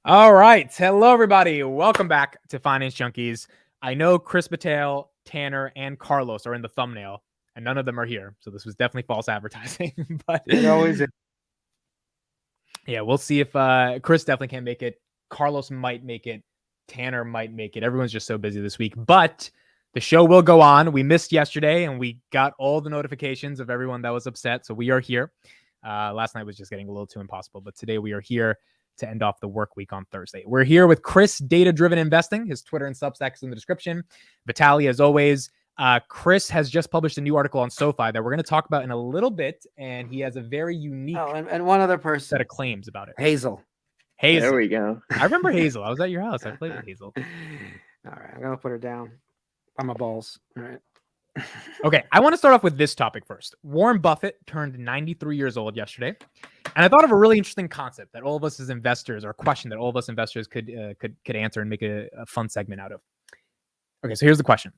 All right. Hello, everybody. Welcome back to Finance Junkies. I know Chris Battelle, Tanner, and Carlos are in the thumbnail, and none of them are here. So this was definitely false advertising. But It always is. yeah, we'll see if Chris definitely can't make it. Carlos might make it. Tanner might make it. Everyone's just so busy this week. But the show will go on. We missed yesterday, and we got all the notifications of everyone that was upset. So we are here. Last night was just getting a little too impossible, but today we are here to end off the work week on Thursday. We're here with Chris, Data Driven Investing. His Twitter and Substack is in the description. VITALY, as always. Chris has just published a new article on SOFI that we're going to talk about in a little bit, and he has a very unique and one other person set of claims about it. Hazel. Hazel. There we go. I remember Hazel. I was at your house. I played with Hazel. All right, I'm gonna put her down on my balls. All right. Okay, I want to start off with this topic first. Warren Buffett turned 93 years old yesterday, and I thought of a really interesting concept that all of us as investors, or a question that all of us investors could answer and make a fun segment out of. Okay, so here's the question: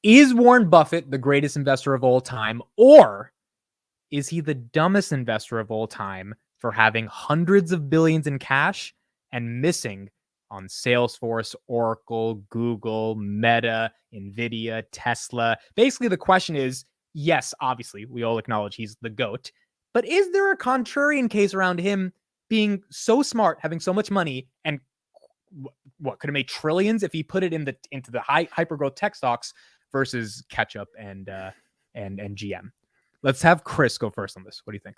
is Warren Buffett the greatest investor of all time, or is he the dumbest investor of all time for having hundreds of billions in cash and missing on Salesforce, Oracle, Google, Meta, Nvidia, Tesla? Basically, the question is, yes, obviously, we all acknowledge he's the GOAT, but is there a contrarian case around him being so smart, having so much money, and what could have made trillions if he put it into the hyper growth tech stocks versus Ketchup and GM? Let's have Chris go first on this. What do you think?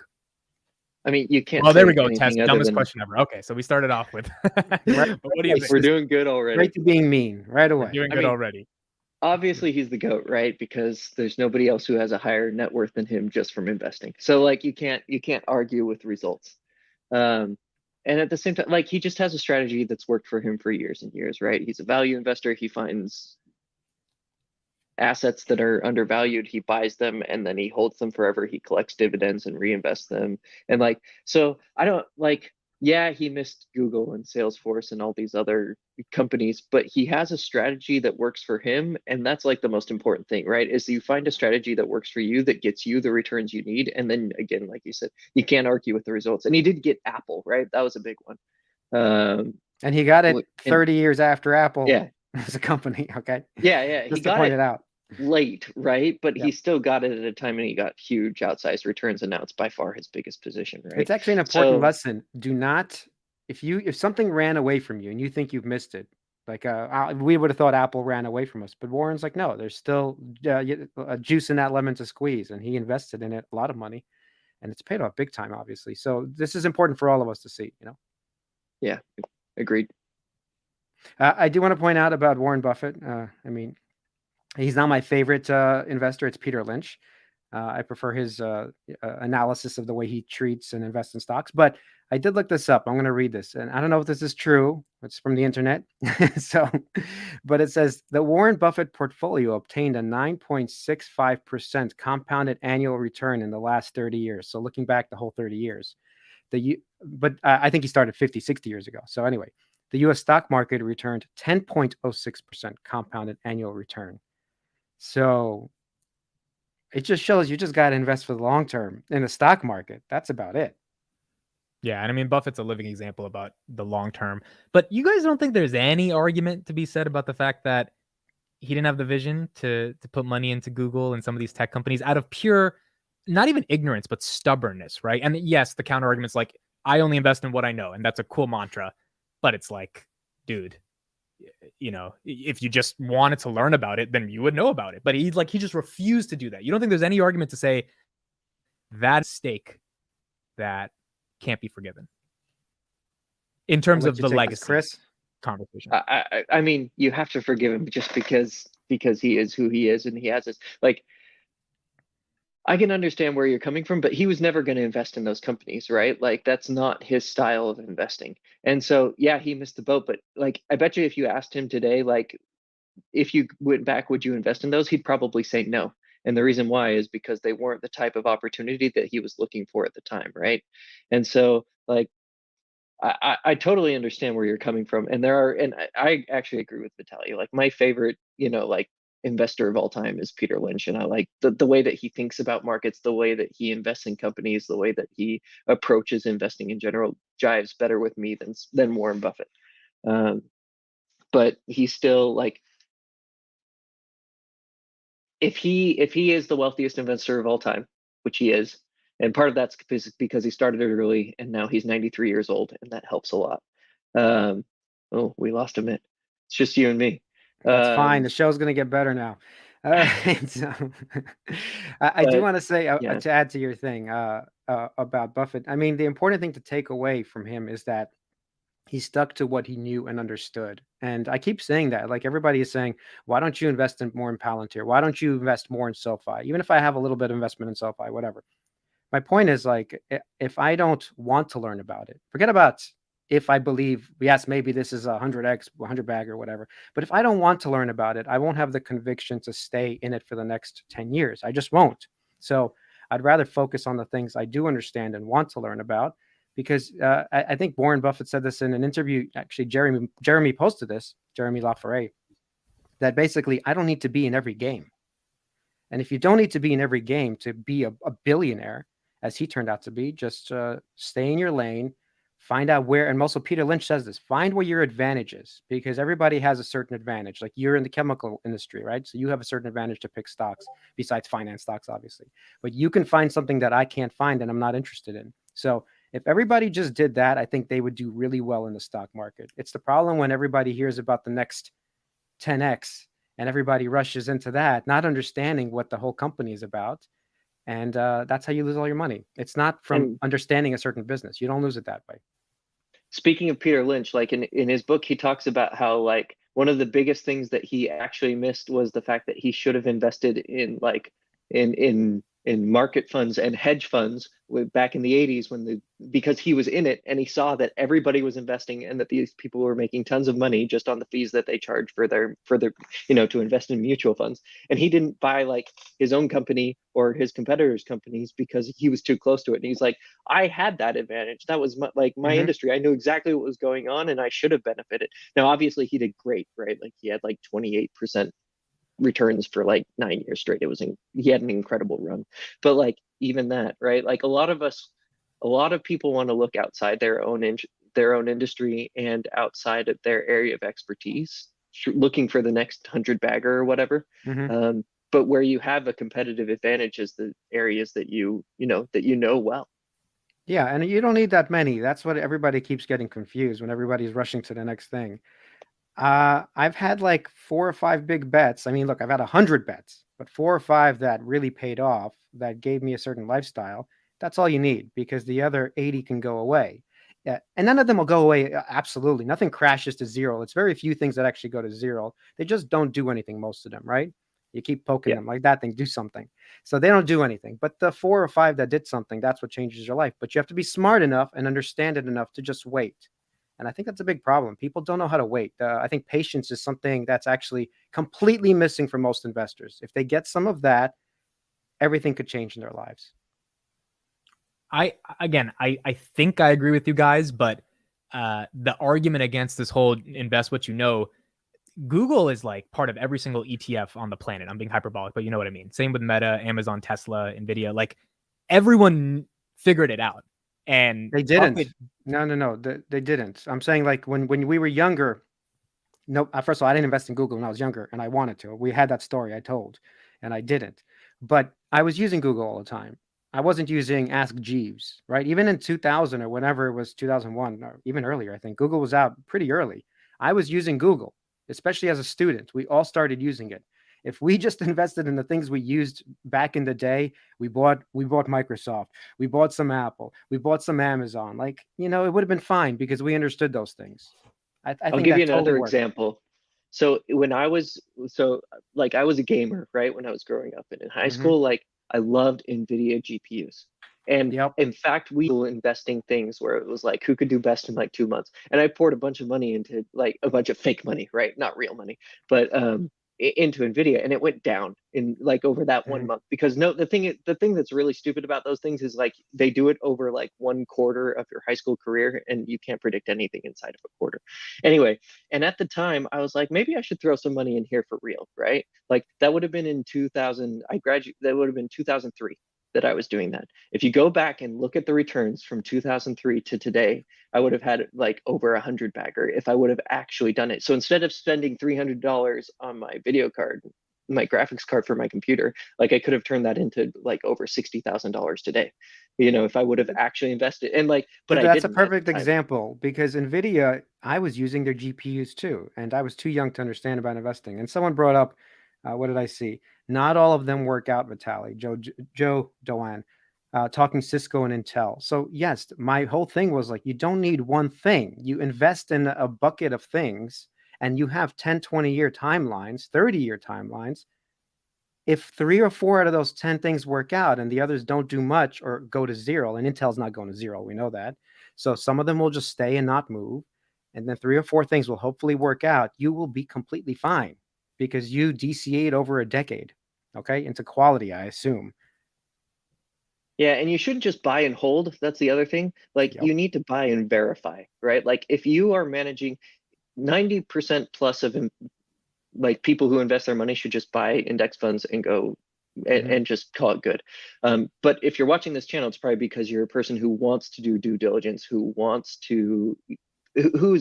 I mean, you can't. Well, there we go. Test dumbest question ever. Okay, so we started off with. What do you think? We're doing good already. Right to being mean right away. We're doing good already. Obviously, he's the GOAT, right? Because there's nobody else who has a higher net worth than him just from investing. So, like, you can't argue with results. And at the same time, like, he just has a strategy that's worked for him for years and years, right? He's a value investor. He finds assets that are undervalued, he buys them, and then he holds them forever. He collects dividends and reinvests them. And like, so I don't like, yeah, he missed Google and Salesforce and all these other companies, but he has a strategy that works for him. And that's like the most important thing, right? Is you find a strategy that works for you, that gets you the returns you need. And then again, like you said, you can't argue with the results. And he did get Apple, right? That was a big one. And he got it 30 years after Apple. Yeah. As a company. Okay. Yeah. Just to point it out. Late, right? But he still got it at a time, and he got huge outsized returns, and now it's by far his biggest position, right? It's actually an important lesson. Do not, if something ran away from you and you think you've missed it, like we would have thought Apple ran away from us, but Warren's like, no, there's still juice in that lemon to squeeze, and he invested in it a lot of money, and it's paid off big time, obviously. So this is important for all of us to see, you know. Yeah, agreed. I do want to point out about Warren Buffett. I mean, he's not my favorite investor. It's Peter Lynch. I prefer his analysis of the way he treats and invests in stocks. But I did look this up. I'm going to read this. And I don't know if this is true. It's from the internet. But it says the Warren Buffett portfolio obtained a 9.65% compounded annual return in the last 30 years. So looking back the whole 30 years. But I think he started 50, 60 years ago. So anyway, the U.S. stock market returned 10.06% compounded annual return. So it just shows you just got to invest for the long term in the stock market. That's about it. Yeah, and I mean, Buffett's a living example about the long term. But you guys don't think there's any argument to be said about the fact that he didn't have the vision to put money into Google and some of these tech companies out of pure, not even ignorance, but stubbornness, right? And yes, the counter argument's like, I only invest in what I know, and that's a cool mantra. But it's like, dude, you know, if you just wanted to learn about it, then you would know about it. But he just refused to do that. You don't think there's any argument to say that mistake that can't be forgiven in terms of the legacy, Chris? Conversation? I mean, you have to forgive him just because he is who he is, and he has this, like, I can understand where you're coming from, but he was never going to invest in those companies, right? Like, that's not his style of investing. And so, yeah, he missed the boat. But like, I bet you if you asked him today, like, if you went back, would you invest in those? He'd probably say no. And the reason why is because they weren't the type of opportunity that he was looking for at the time, right? And so, like, I totally understand where you're coming from. And I actually agree with Vitaly. Like, my favorite, you know, like, investor of all time is Peter Lynch. And I like the way that he thinks about markets, the way that he invests in companies, the way that he approaches investing in general jives better with me than Warren Buffett. But he's still like, if he is the wealthiest investor of all time, which he is, and part of that's because he started it early and now he's 93 years old, and that helps a lot. Oh, we lost Amit. It's just you and me. That's fine. The show's going to get better now. All right. So, I do want to say, yeah. to add to your thing about Buffett, I mean, the important thing to take away from him is that he stuck to what he knew and understood. And I keep saying that, like everybody is saying, why don't you invest more in Palantir? Why don't you invest more in SoFi? Even if I have a little bit of investment in SoFi, whatever. My point is, like, if I don't want to learn about it, forget about if I believe, yes, maybe this is 100x, 100 bag or whatever. But if I don't want to learn about it, I won't have the conviction to stay in it for the next 10 years. I just won't. So I'd rather focus on the things I do understand and want to learn about, because I think Warren Buffett said this in an interview. Actually, Jeremy posted this, Jeremy Laferret, that basically I don't need to be in every game. And if you don't need to be in every game to be a billionaire, as he turned out to be, just stay in your lane, find out where, and also Peter Lynch says this, find where your advantage is, because everybody has a certain advantage. Like you're in the chemical industry, right? So you have a certain advantage to pick stocks, besides finance stocks, obviously. But you can find something that I can't find and I'm not interested in. So if everybody just did that, I think they would do really well in the stock market. It's the problem when everybody hears about the next 10x and everybody rushes into that, not understanding what the whole company is about. And that's how you lose all your money. It's not from understanding a certain business. You don't lose it that way. Speaking of Peter Lynch, like in his book, he talks about how like one of the biggest things that he actually missed was the fact that he should have invested in like in market funds and hedge funds back in the 80s because he was in it and he saw that everybody was investing and that these people were making tons of money just on the fees that they charge for their to invest in mutual funds. And he didn't buy like his own company or his competitors' companies because he was too close to it. And he's like, I had that advantage. That was my industry. I knew exactly what was going on and I should have benefited. Now, obviously he did great, right? Like he had like 28% returns for like 9 years straight. He had an incredible run. But like even that, right? Like a lot of people want to look outside their own industry and outside of their area of expertise, looking for the next 100 bagger or whatever. But where you have a competitive advantage is the areas that you know well. Yeah, and you don't need that many. That's what everybody keeps getting confused when everybody's rushing to the next thing. I've had like 4 or 5 big bets. I mean, look, I've had 100 bets, but 4 or 5 that really paid off, that gave me a certain lifestyle. That's all you need, because the other 80 can go away. Yeah, and none of them will go away. Absolutely. Nothing crashes to zero. It's very few things that actually go to zero. They just don't do anything, most of them, right? You keep poking them like that thing, do something. So they don't do anything. But the 4 or 5 that did something, that's what changes your life. But you have to be smart enough and understand it enough to just wait. And I think that's a big problem. People don't know how to wait. I think patience is something that's actually completely missing for most investors. If they get some of that, everything could change in their lives. I think I agree with you guys, but the argument against this whole invest what you know, Google is like part of every single ETF on the planet. I'm being hyperbolic, but you know what I mean. Same with Meta, Amazon, Tesla, Nvidia. Like everyone figured it out. And they didn't. No. They didn't. I'm saying like when we were younger. No, first of all, I didn't invest in Google when I was younger, and I wanted to. We had that story I told, and I didn't. But I was using Google all the time. I wasn't using Ask Jeeves, right? Even in 2000 or whenever it was, 2001 or even earlier, I think Google was out pretty early. I was using Google, especially as a student. We all started using it. If we just invested in the things we used back in the day, we bought Microsoft, we bought some Apple, we bought some Amazon, like, it would have been fine because we understood those things. I'll give you another example. So I was a gamer, right? When I was growing up and in high school, like I loved NVIDIA GPUs. And in fact, we were investing things where it was like, who could do best in like 2 months? And I poured a bunch of money into like a bunch of fake money, right? Not real money, but into Nvidia, and it went down in like over that 1 month. Because the thing that's really stupid about those things is like they do it over like 1/4 of your high school career, and you can't predict anything inside of a quarter. Anyway, and at the time I was like, maybe I should throw some money in here for real, right? Like that would have been in 2000. That would have been 2003 that I was doing that. If you go back and look at the returns from 2003 to today, I would have had like over 100 bagger if I would have actually done it. So instead of spending $300 on my video card, my graphics card for my computer, like I could have turned that into like over $60,000 today, if I would have actually invested. And like, but that's a perfect example, because Nvidia, I was using their GPUs too, and I was too young to understand about investing. And someone brought up, what did I see? Not all of them work out, Vitaly. Joe Doan, talking Cisco and Intel. So yes, my whole thing was like, you don't need one thing. You invest in a bucket of things, and you have 10, 20-year timelines, 30-year timelines. If 3 or 4 out of those 10 things work out and the others don't do much or go to zero, and Intel's not going to zero, we know that. So some of them will just stay and not move. And then 3 or 4 things will hopefully work out. You will be completely fine because you DCA'd over a decade, okay, into quality, I assume. Yeah, and you shouldn't just buy and hold. That's the other thing. Like you need to buy and verify, right? Like if you are managing 90% plus of like people who invest their money should just buy index funds and go and just call it good. But if you're watching this channel, it's probably because you're a person who wants to do due diligence, who's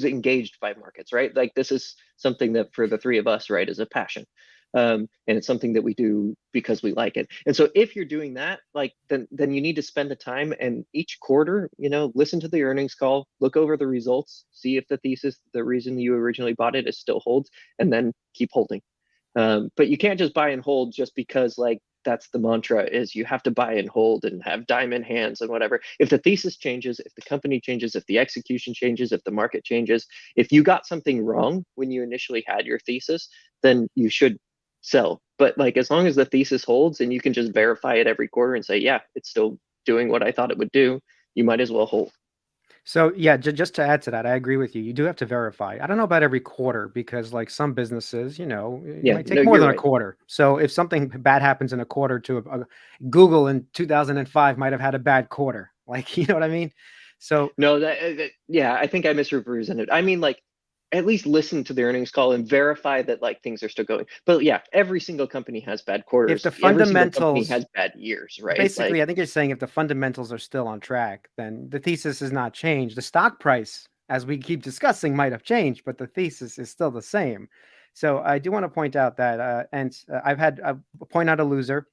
engaged by markets, right? Like this is something that for the three of us, right, is a passion. And it's something that we do because we like it. And so if you're doing that, like then you need to spend the time, and each quarter, listen to the earnings call, look over the results, see if the thesis, the reason you originally bought it, is still holds, and then keep holding. But you can't just buy and hold just because like that's the mantra, is you have to buy and hold and have diamond hands and whatever. If the thesis changes, if the company changes, if the execution changes, if the market changes, if you got something wrong when you initially had your thesis, then you should sell. But like as long as the thesis holds and you can just verify it every quarter and say, yeah, it's still doing what I thought it would do, you might as well hold. So yeah, just to add to that, I agree with you. You do have to verify. I don't know about every quarter, because like some businesses, it might take more than a quarter. So if something bad happens in a quarter to Google in 2005 might have had a bad quarter. Like, you know what I mean? So no, yeah, I think I misrepresented. I mean, like, at least listen to the earnings call and verify that like things are still going. But yeah, every single company has bad quarters. If the fundamentals has bad years, right? Basically, like, I think you're saying if the fundamentals are still on track, then the thesis has not changed. The stock price, as we keep discussing, might have changed, but the thesis is still the same. So I do want to point out that, I've point out a loser,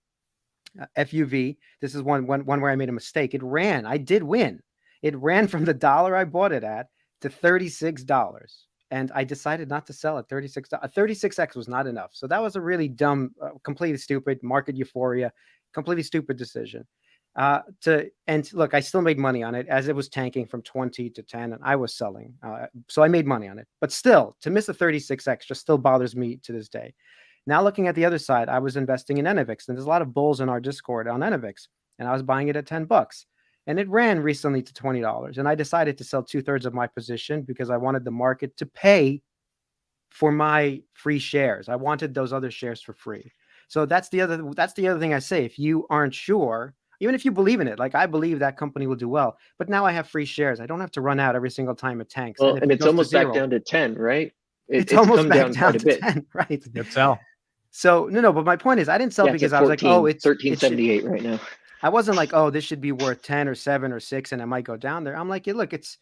FUV. This is one where I made a mistake. It ran. I did win. It ran from the $1 I bought it at to $36. And I decided not to sell at $36. 36x was not enough. So that was a really dumb, completely stupid market euphoria, completely stupid decision. And look, I still made money on it as it was tanking from 20 to 10, and I was selling. So I made money on it. But still, to miss a 36x just still bothers me to this day. Now looking at the other side, I was investing in Enovix, and there's a lot of bulls in our Discord on Enovix, and I was buying it at $10. And it ran recently to $20. And I decided to sell 2/3 of my position because I wanted the market to pay for my free shares. I wanted those other shares for free. So that's the other thing I say. If you aren't sure, even if you believe in it, like I believe that company will do well, but now I have free shares. I don't have to run out every single time it tanks. Well, and it's almost back down to 10, right? It's almost back down to 10, right? Good sell. So no, but my point is I didn't sell because I was like, oh, it's 1378 right now. I wasn't like, oh, this should be worth 10 or 7 or 6 and it might go down there. I'm like, look, it's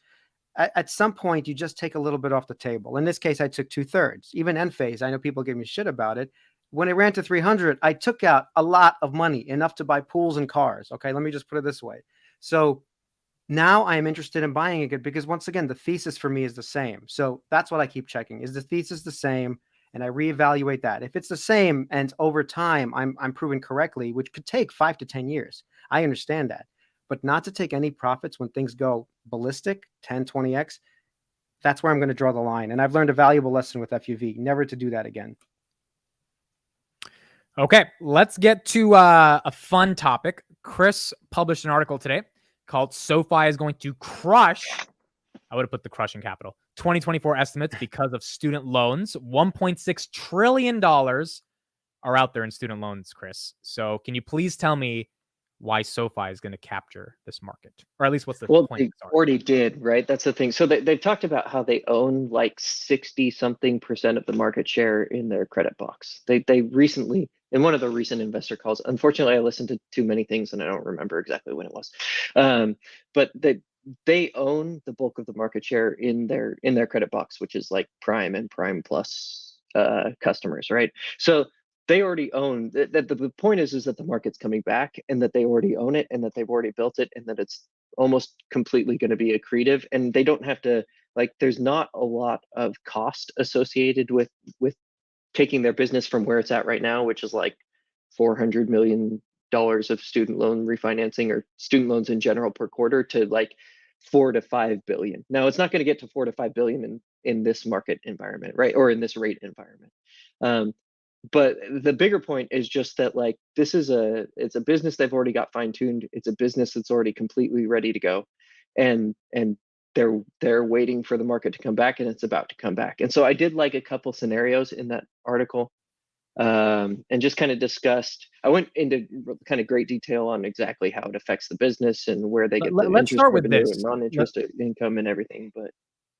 at some point you just take a little bit off the table. In this case, I took 2/3. Even Enphase, I know people give me shit about it. When it ran to 300, I took out a lot of money, enough to buy pools and cars. Okay, let me just put it this way. So now I am interested in buying it because once again, the thesis for me is the same. So that's what I keep checking. Is the thesis the same? And I reevaluate that. If it's the same and over time I'm proven correctly, which could take 5 to 10 years, I understand that. But not to take any profits when things go ballistic, 10, 20x, that's where I'm going to draw the line. And I've learned a valuable lesson with FUV, never to do that again. Okay, let's get to a fun topic. KRIS published an article today called SOFI is going to crush I would have put the crushing capital. 2024 estimates because of student loans, $1.6 trillion are out there in student loans, Chris. So can you please tell me why SoFi is going to capture this market? Or at least what's the point? They already did, right? That's the thing. So they've talked about how they own like 60-something% of the market share in their credit box. They recently, in one of the recent investor calls, unfortunately, I listened to too many things and I don't remember exactly when it was. But they own the bulk of the market share in their credit box, which is like Prime and Prime Plus customers, right? So they already own that. The point is that the market's coming back and that they already own it and that they've already built it and that it's almost completely going to be accretive, and they don't have to, like, there's not a lot of cost associated with taking their business from where it's at right now, which is like $400 million of student loan refinancing or student loans in general per quarter, to like 4 to 5 billion. Now it's not going to get to 4 to 5 billion in this market environment, right? Or in this rate environment. But the bigger point is just that, like, it's a business they've already got fine-tuned. It's a business that's already completely ready to go, and they're waiting for the market to come back, and it's about to come back. And so I did like a couple scenarios in that article, and just kind of discussed. I went into kind of great detail on exactly how it affects the business and where they get the Let's interest start with revenue this. and non-interest income and everything. But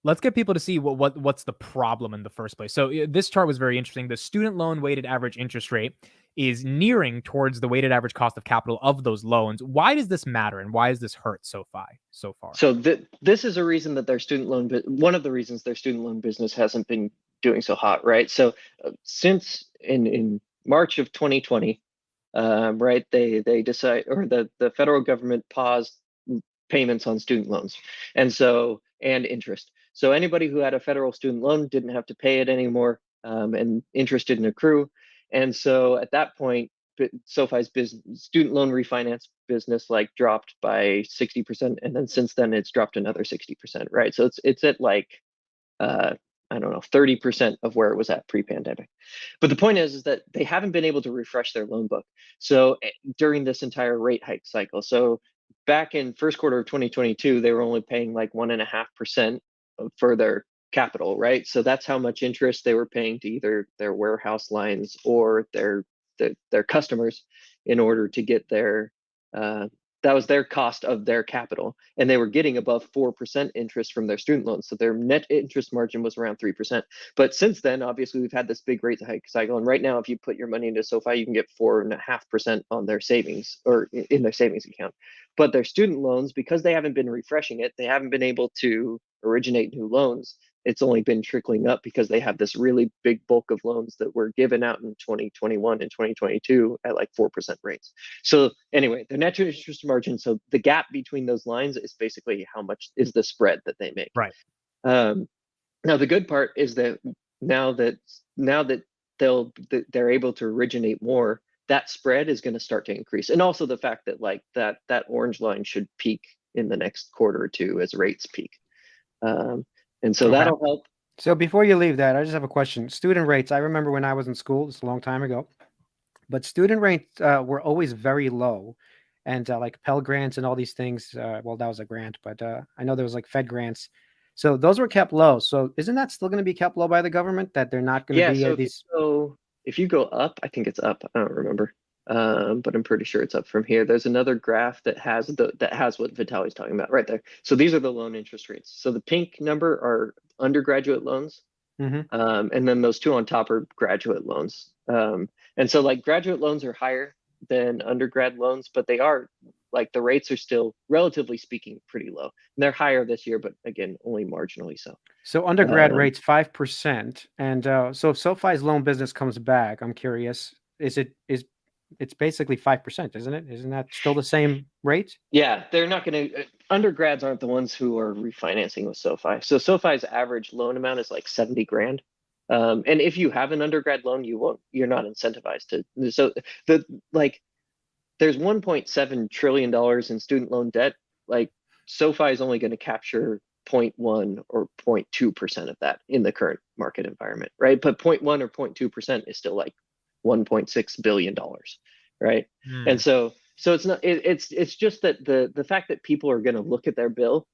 let's get people to see what's the problem in the first place. So this chart was very interesting. The student loan weighted average interest rate is nearing towards the weighted average cost of capital of those loans. Why does this matter, and why does this hurt SoFi so far? So this is a reason that their student loan, one of the reasons their student loan business hasn't been doing so hot, right? So since in March of 2020, right, they decide, or the federal government paused payments on student loans, and interest. So anybody who had a federal student loan didn't have to pay it anymore, and interest didn't accrue. And so at that point, SoFi's student loan refinance business like dropped by 60%, and then since then it's dropped another 60%, right? So it's at like I don't know, 30% of where it was at pre-pandemic. But the point is that they haven't been able to refresh their loan book. So during this entire rate hike cycle, so back in first quarter of 2022, they were only paying like 1.5% for their capital, right? So that's how much interest they were paying to either their warehouse lines or their customers in order to get their that was their cost of their capital, and they were getting above 4% interest from their student loans. So their net interest margin was around 3%. But since then, obviously, we've had this big rate hike cycle, and right now, if you put your money into SoFi, you can get 4.5% on their savings, or in their savings account. But their student loans, because they haven't been refreshing it, they haven't been able to originate new loans. It's only been trickling up because they have this really big bulk of loans that were given out in 2021 and 2022 at like 4% rates. So anyway, the net interest margin, so the gap between those lines is basically how much is the spread that they make. Right. Now the good part is that now that they're able to originate more, that spread is going to start to increase, and also the fact that like that orange line should peak in the next quarter or two as rates peak. And so that'll help. So before you leave that, I just have a question. Student rates, I remember when I was in school, it's a long time ago, but student rates were always very low. And like Pell Grants and all these things, well, that was a grant, but I know there was like Fed grants. So those were kept low. So isn't that still going to be kept low by the government, that they're not going to be these? So if you go up, I think it's up. I don't remember. But I'm pretty sure it's up from here. There's another graph that has what Vitaly's talking about right there. So these are the loan interest rates. So the pink number are undergraduate loans, and then those two on top are graduate loans. And so like graduate loans are higher than undergrad loans, but they are, like, the rates are still, relatively speaking, pretty low. And they're higher this year, but again, only marginally so. So undergrad rates 5%, and so if SoFi's loan business comes back, I'm curious, it's basically 5%, isn't it? Isn't that still the same rate? Yeah, they're not going to. Undergrads aren't the ones who are refinancing with SoFi. So SoFi's average loan amount is like 70 grand. And if you have an undergrad loan, you're not incentivized to. So there's $1.7 trillion in student loan debt. Like, SoFi is only going to capture 0.1 or 0.2% of that in the current market environment, right? But 0.1 or 0.2% is still like $1.6 billion, right? And so it's not. It's just that the fact that people are going to look at their bill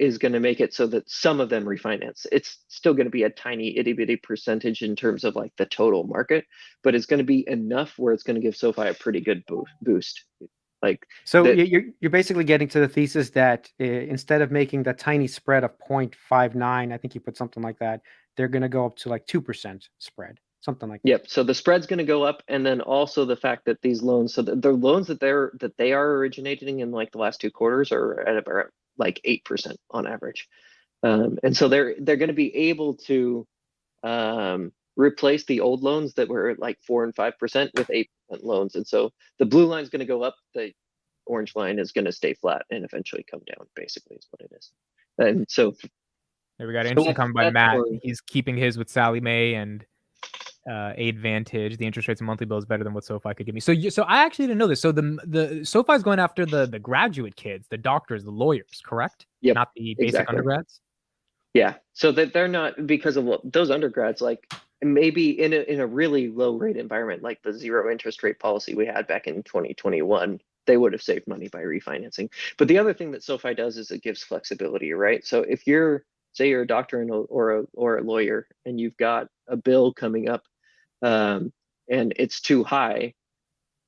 is going to make it so that some of them refinance. It's still going to be a tiny itty bitty percentage in terms of like the total market, but it's going to be enough where it's going to give SoFi a pretty good boost. Like, So that, you're basically getting to the thesis that instead of making the tiny spread of 0.59, I think you put something like that, they're going to go up to like 2% spread, something like that. yep. So the spread's going to go up, and then also the fact that these loans, so the loans that they are originating in like the last 2 quarters are at about like 8% on average, and so they're going to be able to replace the old loans that were at like 4 and 5% with 8% loans, and so the blue line is going to go up, the orange line is going to stay flat and eventually come down. Basically, is what it is, and so. There we got an interesting comment by that's Matt. where- He's keeping his with Sally Mae and Advantage. The interest rates and monthly bill is better than what SoFi could give me. So I actually didn't know this. So the SoFi is going after the graduate kids, the doctors, the lawyers, correct? Yep, Not the basic exactly. undergrads. Yeah, so that they're not, because of those undergrads, like maybe in a really low rate environment, like the zero interest rate policy we had back in 2021, they would have saved money by refinancing. But the other thing that SoFi does is it gives flexibility, right? So if say you're a doctor or a lawyer, and you've got a bill coming up, and it's too high,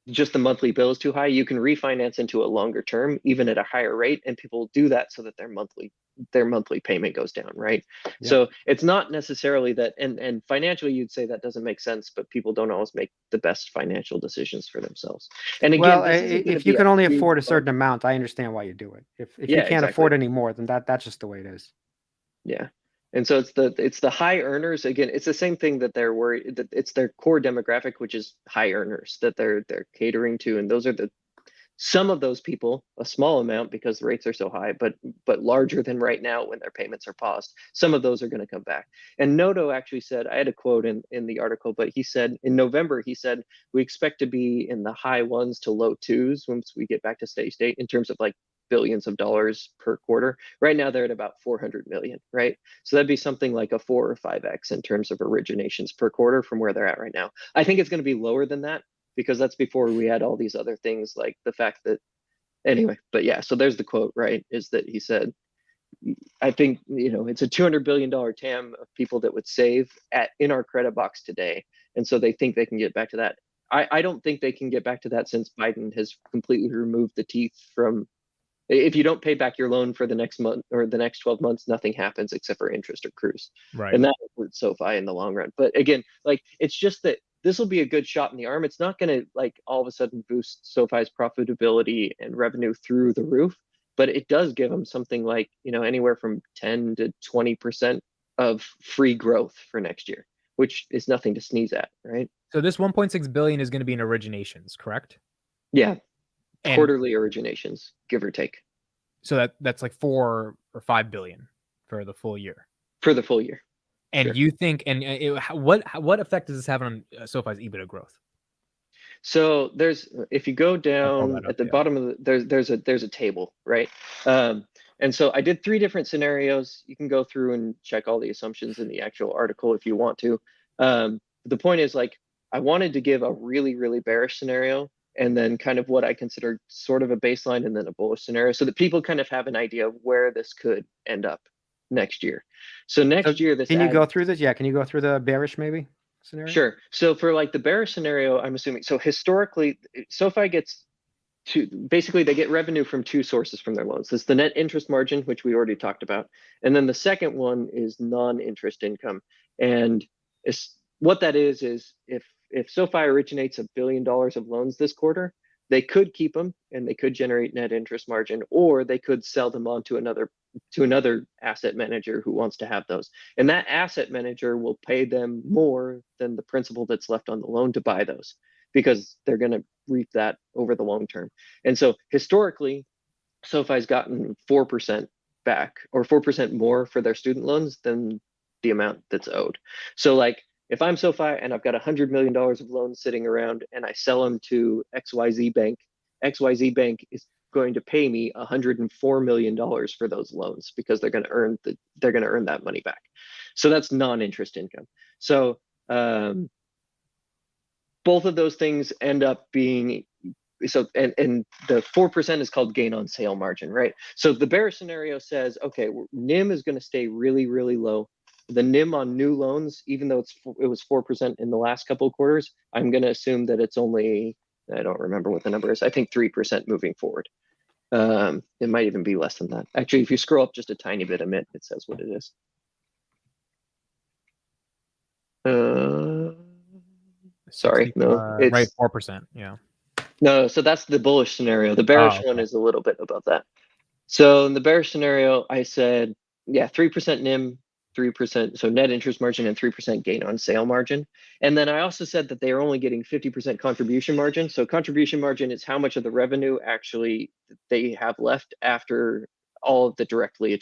just the monthly bill is too high, you can refinance into a longer term, even at a higher rate, and people do that so that their monthly payment goes down, right? Yeah. So it's not necessarily that, and financially you'd say that doesn't make sense, but people don't always make the best financial decisions for themselves. And again, Well, this isn't gonna if you be can only huge afford a certain bump. amount, I understand why you do it. If Yeah, you can't exactly. afford any more, then that's just the way it is. Yeah. And so it's the high earners. Again, it's the same thing that they're worried that it's their core demographic, which is high earners that they're catering to. And those are some of those people, a small amount because the rates are so high, but larger than right now when their payments are paused. Some of those are going to come back. And Noto actually said, I had a quote in the article, but he said in November, he said, we expect to be in the high ones to low twos once we get back to steady state in terms of like billions of dollars per quarter. Right now they're at about 400 million, right? So that'd be something like a 4 or 5x in terms of originations per quarter from where they're at right now. I think it's going to be lower than that, because that's before we had all these other things, like the fact that, anyway, but yeah, so there's the quote, right? Is that he said, I think, it's a $200 billion TAM of people that would save in our credit box today. And so they think they can get back to that. I don't think they can get back to that since Biden has completely removed the teeth from, if you don't pay back your loan for the next month or the next 12 months, nothing happens except for interest accrues. Right. And that hurts SoFi in the long run. But again, like, it's just that this will be a good shot in the arm. It's not going to like all of a sudden boost SoFi's profitability and revenue through the roof, but it does give them something like, anywhere from 10 to 20% of free growth for next year, which is nothing to sneeze at, right? So this 1.6 billion is going to be in originations, correct? Yeah. And Quarterly originations, give or take. so that's like 4 or 5 billion for the full year. For the full year. And Sure. you think, what effect does this have on SoFi's EBITDA growth? So if you go down at the bottom of there's a table, right? And so I did 3 different scenarios. You can go through and check all the assumptions in the actual article if you want to. The point is, like, I wanted to give a really, really bearish scenario, and then kind of what I consider sort of a baseline, and then a bullish scenario, so that people kind of have an idea of where this could end up next year. So next year, Can you go through this? Yeah, can you go through the bearish maybe scenario? Sure. So for like the bearish scenario, I'm assuming, so historically, SoFi gets basically they get revenue from 2 sources from their loans. There's the net interest margin, which we already talked about. And then the second one is non-interest income. And what that is if SoFi originates $1 billion of loans this quarter, they could keep them and they could generate net interest margin, or they could sell them on to another asset manager who wants to have those. And that asset manager will pay them more than the principal that's left on the loan to buy those, because they're going to reap that over the long term. And so historically, SoFi's gotten 4% back, or 4% more for their student loans than the amount that's owed. So like, if I'm SoFi and I've got $100 million of loans sitting around and I sell them to XYZ Bank is going to pay me $104 million for those loans, because they're going to earn that money back. So that's non-interest income. So both of those things end up being so and the 4% is called gain on sale margin, right? So the bearish scenario says, okay, NIM is going to stay really, really low. The NIM on new loans, even though it was 4% in the last couple of quarters, I'm going to assume that it's only, I don't remember what the number is, I think 3% moving forward. It might even be less than that. Actually, if you scroll up just a tiny bit, Amit, it says what it is. Sorry, no, it's right, 4%. Yeah. no. So that's the bullish scenario. The bearish one is a little bit above that. So in the bearish scenario, I said, yeah, 3% NIM, 3%, so net interest margin, and 3% gain on sale margin. And then I also said that they are only getting 50% contribution margin. So contribution margin is how much of the revenue actually they have left after all of the directly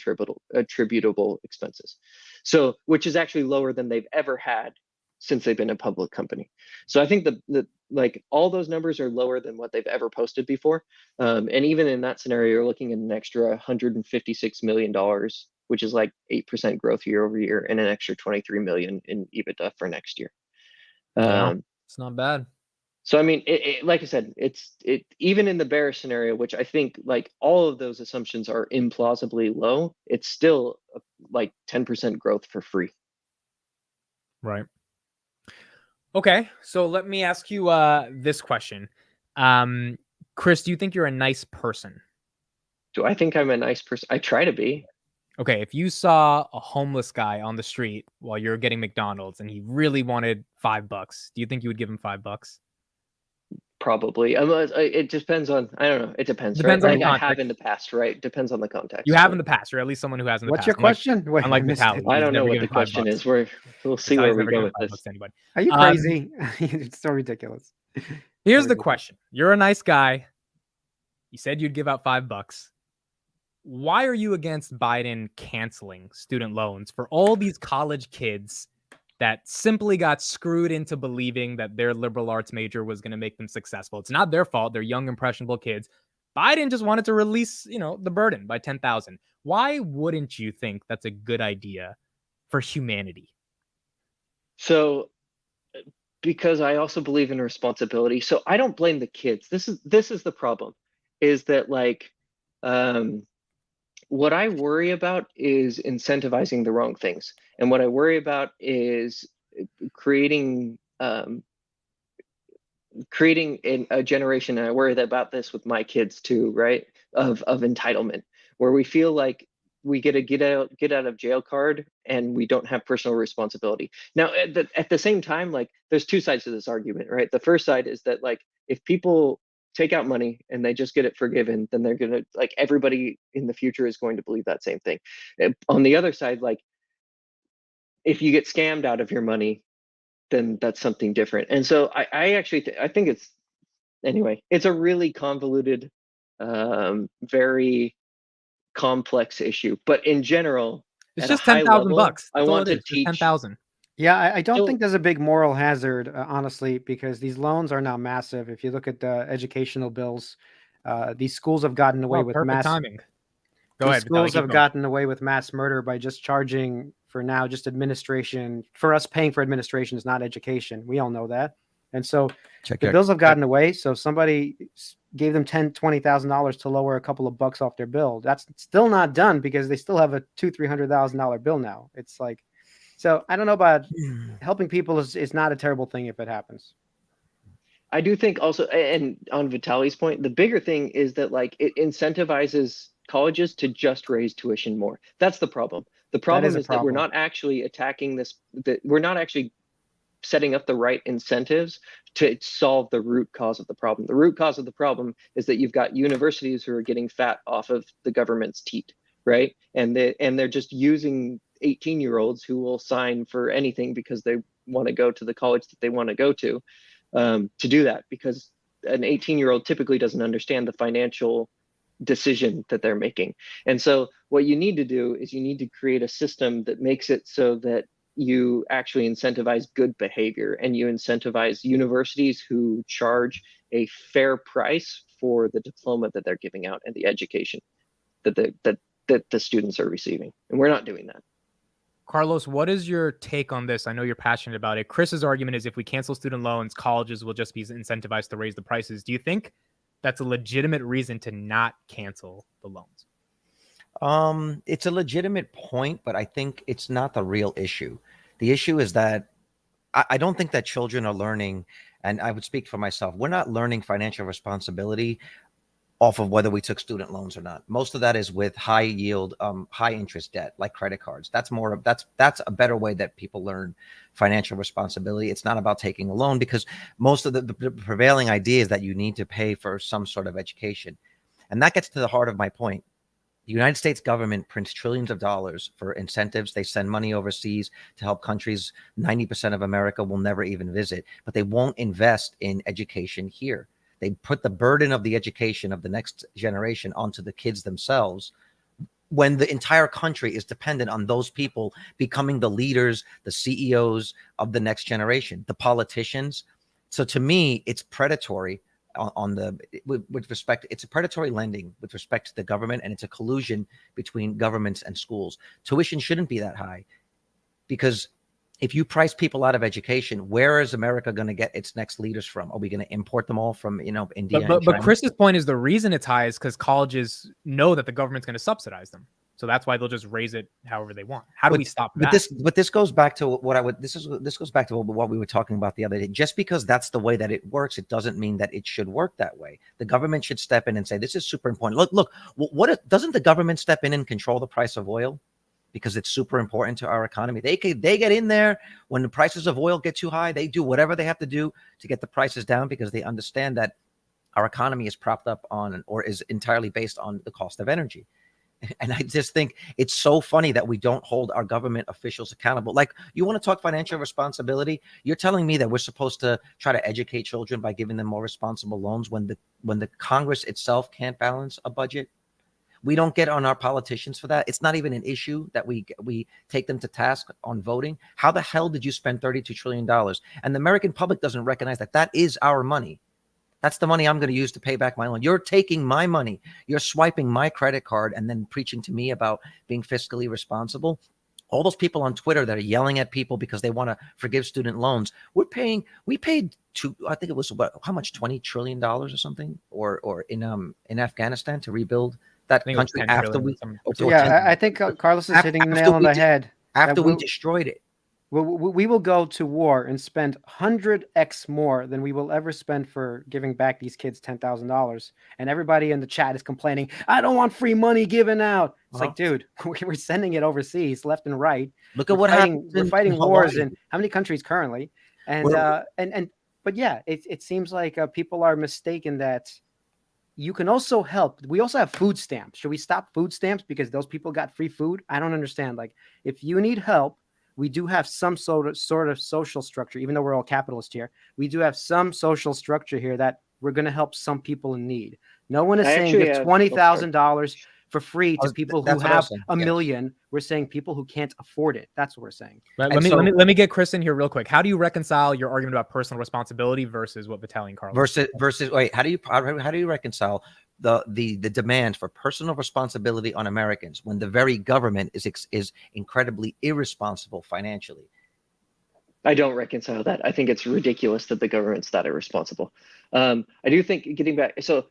attributable expenses. So, which is actually lower than they've ever had since they've been a public company. So I think the like all those numbers are lower than what they've ever posted before. And even in that scenario, you're looking at an extra $156 million, which is like 8% growth year over year, and an extra 23 million in EBITDA for next year. Yeah, it's not bad. So I mean, like I said, it even in the bearish scenario, which I think like all of those assumptions are implausibly low, it's still like 10% growth for free. Right. Okay, so let me ask you this question. Kris, do you think you're a nice person? Do I think I'm a nice person? I try to be. Okay, if you saw a homeless guy on the street while you're getting McDonald's and he really wanted $5, do you think you would give him $5? Probably. It depends on, I don't know. It depends, Depends right? on the Like I have context. in the past, right? Depends on the context. You have in the past, or at least someone who has in the What's past. your question? Wait, Unlike I missed VITALY, it. I he's don't know never what given the question $5. is. We'll see VITALY's where we never go given with $5 this. to anybody. Are you crazy? It's so ridiculous. Here's the question. You're a nice guy. You said you'd give out $5. Why are you against Biden canceling student loans for all these college kids that simply got screwed into believing that their liberal arts major was going to make them successful? It's not their fault. They're young, impressionable kids. Biden just wanted to release, the burden by 10,000. Why wouldn't you think that's a good idea for humanity? So, because I also believe in responsibility. So I don't blame the kids. This is the problem, is that like, what I worry about is incentivizing the wrong things, and what I worry about is creating a generation, and I worry about this with my kids too, right? Of entitlement, where we feel like we get a get out of jail card and we don't have personal responsibility. Now, at the same time, like there's two sides to this argument, right? The first side is that like if people take out money and they just get it forgiven, then they're gonna like everybody in the future is going to believe that same thing. On the other side, like if you get scammed out of your money, then that's something different. And so I actually I think it's a really convoluted, very complex issue. But in general, It's at a just high level, $10,000. I That's all want it to is. Just teach. 10,000. Yeah, I don't So- think there's a big moral hazard, honestly, because these loans are now massive. If you look at the educational bills, these schools have gotten away Oh, with perfect timing. Go these ahead, Vitaly, schools keep have going. gotten away with mass murder by just charging for now just administration. For us, paying for administration is not education. We all know that. And so the bills have gotten away. So if somebody gave them $10,000, $20,000 to lower a couple of bucks off their bill, that's still not done because they still have a $200,000-$300,000 bill now. It's like, so I don't know about helping people is not a terrible thing if it happens. I do think also, and on Vitaly's point, the bigger thing is that like it incentivizes colleges to just raise tuition more. That's the problem. The problem is that we're not actually attacking this, that we're not actually setting up the right incentives to solve the root cause of the problem. The root cause of the problem is that you've got universities who are getting fat off of the government's teat, right? And they're just using 18-year-olds who will sign for anything because they want to go to the college that they want to go to do that, because an 18-year-old typically doesn't understand the financial decision that they're making. And so what you need to do is you need to create a system that makes it so that you actually incentivize good behavior, and you incentivize universities who charge a fair price for the diploma that they're giving out and the education that the students are receiving. And we're not doing that. Carlos, what is your take on this? I know you're passionate about it. Chris's argument is if we cancel student loans, colleges will just be incentivized to raise the prices. Do you think that's a legitimate reason to not cancel the loans? It's a legitimate point, but I think it's not the real issue. The issue is that I don't think that children are learning, and I would speak for myself, we're not learning financial responsibility off of whether we took student loans or not. Most of that is with high yield, high interest debt, like credit cards. That's a better way that people learn financial responsibility. It's not about taking a loan, because most of the prevailing idea is that you need to pay for some sort of education. And that gets to the heart of my point. The United States government prints trillions of dollars for incentives. They send money overseas to help countries 90% of America will never even visit, but they won't invest in education here. They put the burden of the education of the next generation onto the kids themselves, when the entire country is dependent on those people becoming the leaders, the CEOs of the next generation, the politicians. So to me, it's predatory with respect, it's a predatory lending with respect to the government, and it's a collusion between governments and schools. Tuition shouldn't be that high, because if you price people out of education, where is America going to get its next leaders from? Are we going to import them all from, India? But Chris's point is the reason it's high is because colleges know that the government's going to subsidize them. So that's why they'll just raise it however they want. How do we stop that? This goes back to this goes back to what we were talking about the other day. Just because that's the way that it works, it doesn't mean that it should work that way. The government should step in and say, this is super important. Look, doesn't the government step in and control the price of oil? Because it's super important to our economy. They get in there when the prices of oil get too high. They do whatever they have to do to get the prices down, because they understand that our economy is propped up on, or is entirely based on, the cost of energy. And I just think it's so funny that we don't hold our government officials accountable. Like, you want to talk financial responsibility? You're telling me that we're supposed to try to educate children by giving them more responsible loans when the Congress itself can't balance a budget? We don't get on our politicians for that. It's not even an issue that we take them to task on voting. How the hell did you spend $32 trillion? And the American public doesn't recognize that that is our money. That's the money I'm going to use to pay back my loan. You're taking my money. You're swiping my credit card and then preaching to me about being fiscally responsible. All those people on Twitter that are yelling at people because they want to forgive student loans. We paid I think it was how much, $20 trillion or something, or in Afghanistan to rebuild that country after we. I think Carlos is hitting the nail on the head. After we destroyed it. We will go to war and spend 100x more than we will ever spend for giving back these kids $10,000. And everybody in the chat is complaining, I don't want free money given out. It's like, dude, we're sending it overseas left and right. Look at what happened. We're fighting wars in how many countries currently? But yeah, it seems like people are mistaken that you can also help. We also have food stamps. Should we stop food stamps because those people got free food? I don't understand. Like, if you need help, we do have some sort of social structure, even though we're all capitalist here. We do have some social structure here that we're going to help some people in need. No one is saying give $20,000 for free to people who have a million. We're saying people who can't afford it. That's what we're saying. Let me get Chris in here real quick. How do you reconcile your argument about personal responsibility versus what VITALY and Carlos versus wait? How do you reconcile the demand for personal responsibility on Americans when the very government is incredibly irresponsible financially? I don't reconcile that. I think it's ridiculous that the government's that irresponsible. I do think, getting back, so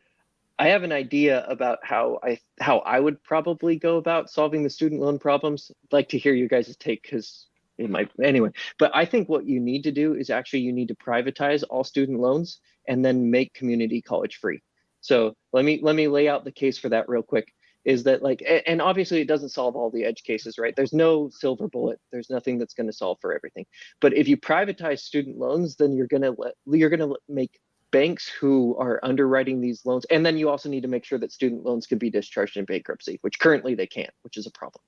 I have an idea about how I would probably go about solving the student loan problems. I'd like to hear you guys' take, because it might anyway. But I think what you need to do is actually you need to privatize all student loans and then make community college free. So let me lay out the case for that real quick. Is that, like, and obviously it doesn't solve all the edge cases, right? There's no silver bullet. There's nothing that's going to solve for everything. But if you privatize student loans, then you're going to make banks who are underwriting these loans, and then you also need to make sure that student loans can be discharged in bankruptcy, which currently they can't, which is a problem.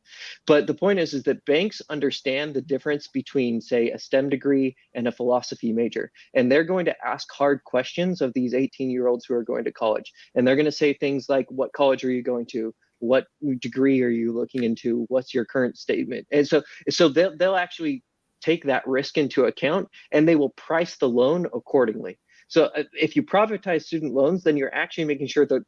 But the point is that banks understand the difference between, say, a STEM degree and a philosophy major, and they're going to ask hard questions of these 18-year-olds who are going to college, and they're going to say things like, what college are you going to? What degree are you looking into? What's your current statement? And so they'll actually take that risk into account, and they will price the loan accordingly. So if you privatize student loans, then you're actually making sure that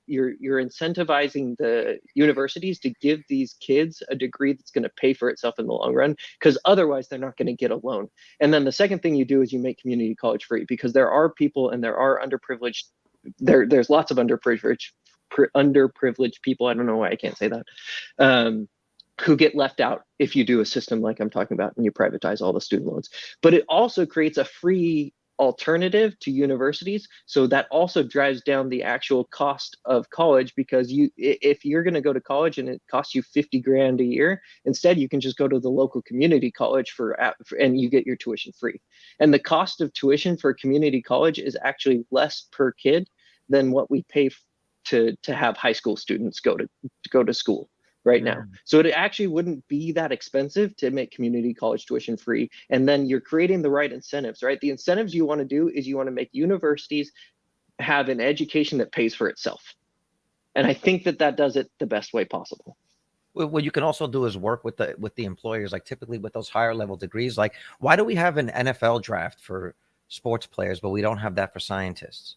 you're incentivizing the universities to give these kids a degree that's going to pay for itself in the long run, because otherwise they're not going to get a loan. And then the second thing you do is you make community college free, because there are people and there are underprivileged there's lots of underprivileged people. I don't know why I can't say that. Who get left out if you do a system like I'm talking about and you privatize all the student loans. But it also creates a free alternative to universities, so that also drives down the actual cost of college, because if you're going to go to college and it costs you 50 grand a year, instead you can just go to the local community college and you get your tuition free. And the cost of tuition for community college is actually less per kid than what we pay to have high school students go to school right now. So it actually wouldn't be that expensive to make community college tuition free. And then you're creating the right incentives, right? The incentives you want to do is you want to make universities have an education that pays for itself. And I think that does it the best way possible. What you can also do is work with the employers, like typically with those higher level degrees. Like, why do we have an NFL draft for sports players, but we don't have that for scientists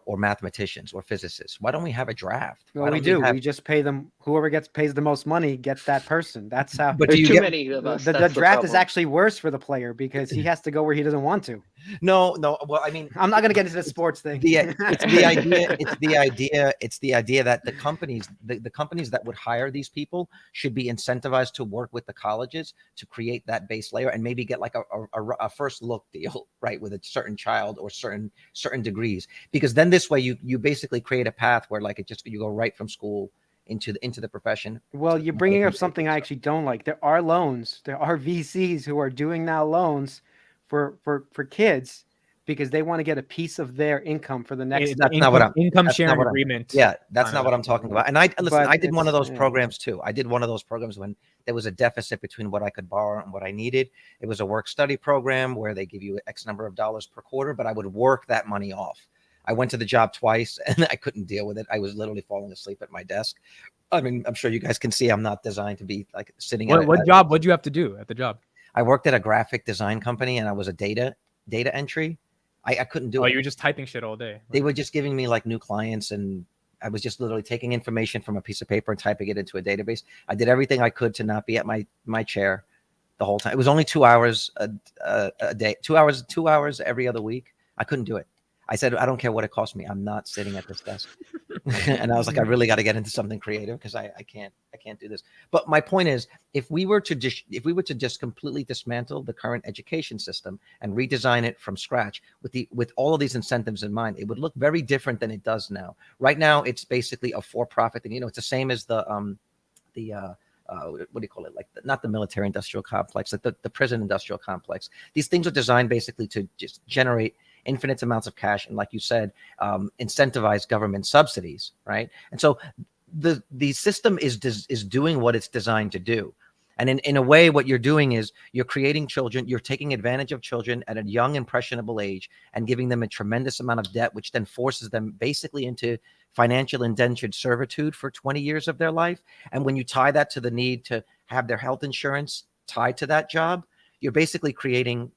or mathematicians or physicists? Why don't we have a draft? Well, we do. We just pay them. Whoever pays the most money gets that person. That's how. But There's too many of us. The draft is actually worse for the player because he has to go where he doesn't want to. No. Well, I mean, I'm not going to get into the sports thing. It's the idea that the companies that would hire these people should be incentivized to work with the colleges to create that base layer and maybe get like a first look deal, right, with a certain child or certain degrees, because then this way you basically create a path where like you go right from school into the profession. Well, you're bringing up something I actually don't like. There are loans. There are VCs who are doing now loans for kids because they want to get a piece of their income for the next. That's not what income sharing agreement. Yeah, that's not what I'm talking about. And I did one of those programs too. I did one of those programs when there was a deficit between what I could borrow and what I needed. It was a work study program where they give you X number of dollars per quarter, but I would work that money off. I went to the job twice and I couldn't deal with it. I was literally falling asleep at my desk. I mean, I'm sure you guys can see I'm not designed to be like sitting. What job? What'd you have to do at the job? I worked at a graphic design company and I was a data entry. I couldn't do it. Oh, you were just typing shit all day. They were just giving me like new clients and I was just literally taking information from a piece of paper and typing it into a database. I did everything I could to not be at my chair the whole time. It was only 2 hours a day, 2 hours every other week. I couldn't do it. I said, I don't care what it costs me. I'm not sitting at this desk. And I was like, I really got to get into something creative because I can't do this. But my point is, if we were to just completely dismantle the current education system and redesign it from scratch with all of these incentives in mind, it would look very different than it does now. Right now, it's basically a for-profit thing. It's the same as the what do you call it? Like not the military industrial complex, like the prison industrial complex. These things are designed basically to just generate infinite amounts of cash and, like you said, incentivize government subsidies, right? And so the system is doing what it's designed to do. And in a way, what you're doing is you're creating children, you're taking advantage of children at a young, impressionable age and giving them a tremendous amount of debt, which then forces them basically into financial indentured servitude for 20 years of their life. And when you tie that to the need to have their health insurance tied to that job, you're basically creating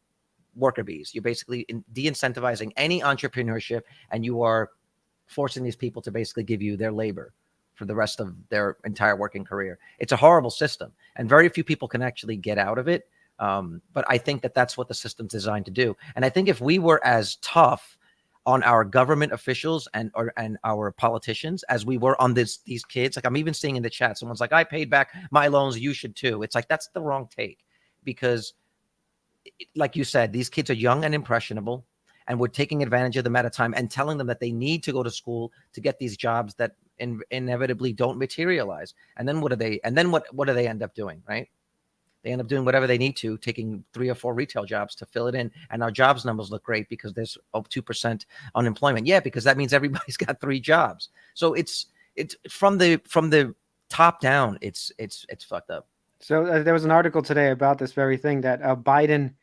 worker bees. You're basically de-incentivizing any entrepreneurship, and you are forcing these people to basically give you their labor for the rest of their entire working career. It's a horrible system, and very few people can actually get out of it. But I think that's what the system's designed to do. And I think if we were as tough on our government officials and our politicians as we were on these kids, like I'm even seeing in the chat, someone's like, I paid back my loans, you should too. It's like, that's the wrong take, because like you said, these kids are young and impressionable, and we're taking advantage of them at a time and telling them that they need to go to school to get these jobs that inevitably don't materialize. And then what do they end up doing, right? They end up doing whatever they need to, taking 3 or 4 retail jobs to fill it in. And our jobs numbers look great because there's 2% unemployment. Yeah, because that means everybody's got 3 jobs. So it's from the top down, it's fucked up. So there was an article today about this very thing that Biden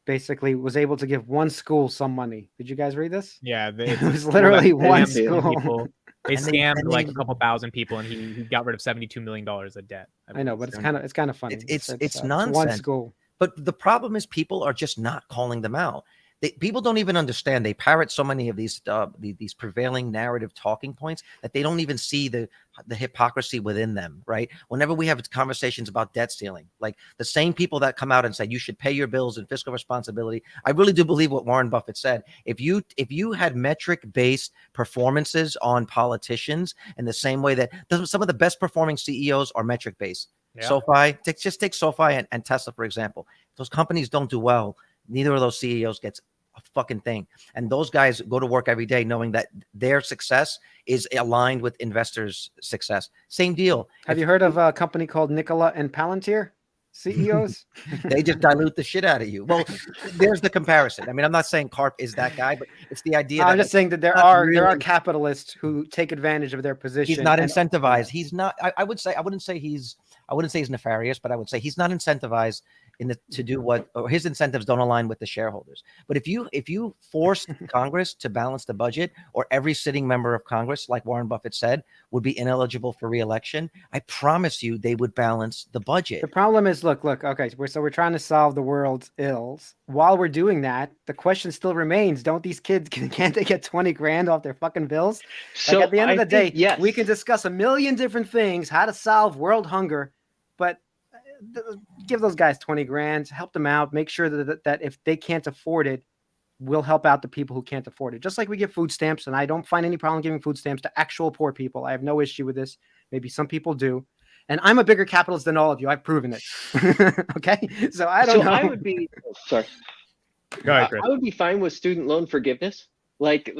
basically was able to give one school some money. Did you guys read this? Yeah, it was literally one school. They scammed like a couple thousand people, and he got rid of $72 million of debt. I know, but it's kind of funny. It's nonsense. One school. But the problem is people are just not calling them out. People don't even understand. They parrot so many of these prevailing narrative talking points that they don't even see the hypocrisy within them, right? Whenever we have conversations about debt ceiling, like the same people that come out and say you should pay your bills and fiscal responsibility, I really do believe what Warren Buffett said. If you had metric-based performances on politicians in the same way that some of the best performing CEOs are metric-based. Yeah. SOFI, just take SOFI and Tesla, for example. If those companies don't do well, neither of those CEOs gets a fucking thing. And those guys go to work every day knowing that their success is aligned with investors' success. Same deal. Have you heard of a company called Nikola and Palantir? CEOs? They just dilute the shit out of you. Well, there's the comparison. I mean, I'm not saying Karp is that guy, but it's the idea. I'm just saying that there are capitalists who take advantage of their position. He's not incentivized. He's not. I wouldn't say he's nefarious, but I would say he's not incentivized to do what, or his incentives don't align with the shareholders. But if you force Congress to balance the budget, or every sitting member of Congress, like Warren Buffett said, would be ineligible for re-election, I promise you they would balance the budget. The problem is, look, okay, so we're trying to solve the world's ills. While we're doing that, the question still remains, don't these kids, can't they get 20 grand off their fucking bills? So like at the end of the day, yes, we can discuss a million different things, how to solve world hunger, but give those guys 20 grand, help them out, make sure that if they can't afford it, we'll help out the people who can't afford it. Just like we give food stamps, and I don't find any problem giving food stamps to actual poor people. I have no issue with this. Maybe some people do. And I'm a bigger capitalist than all of you. I've proven it. Okay? So I don't know. I would be, sorry. Go ahead, Chris. I would be fine with student loan forgiveness. Like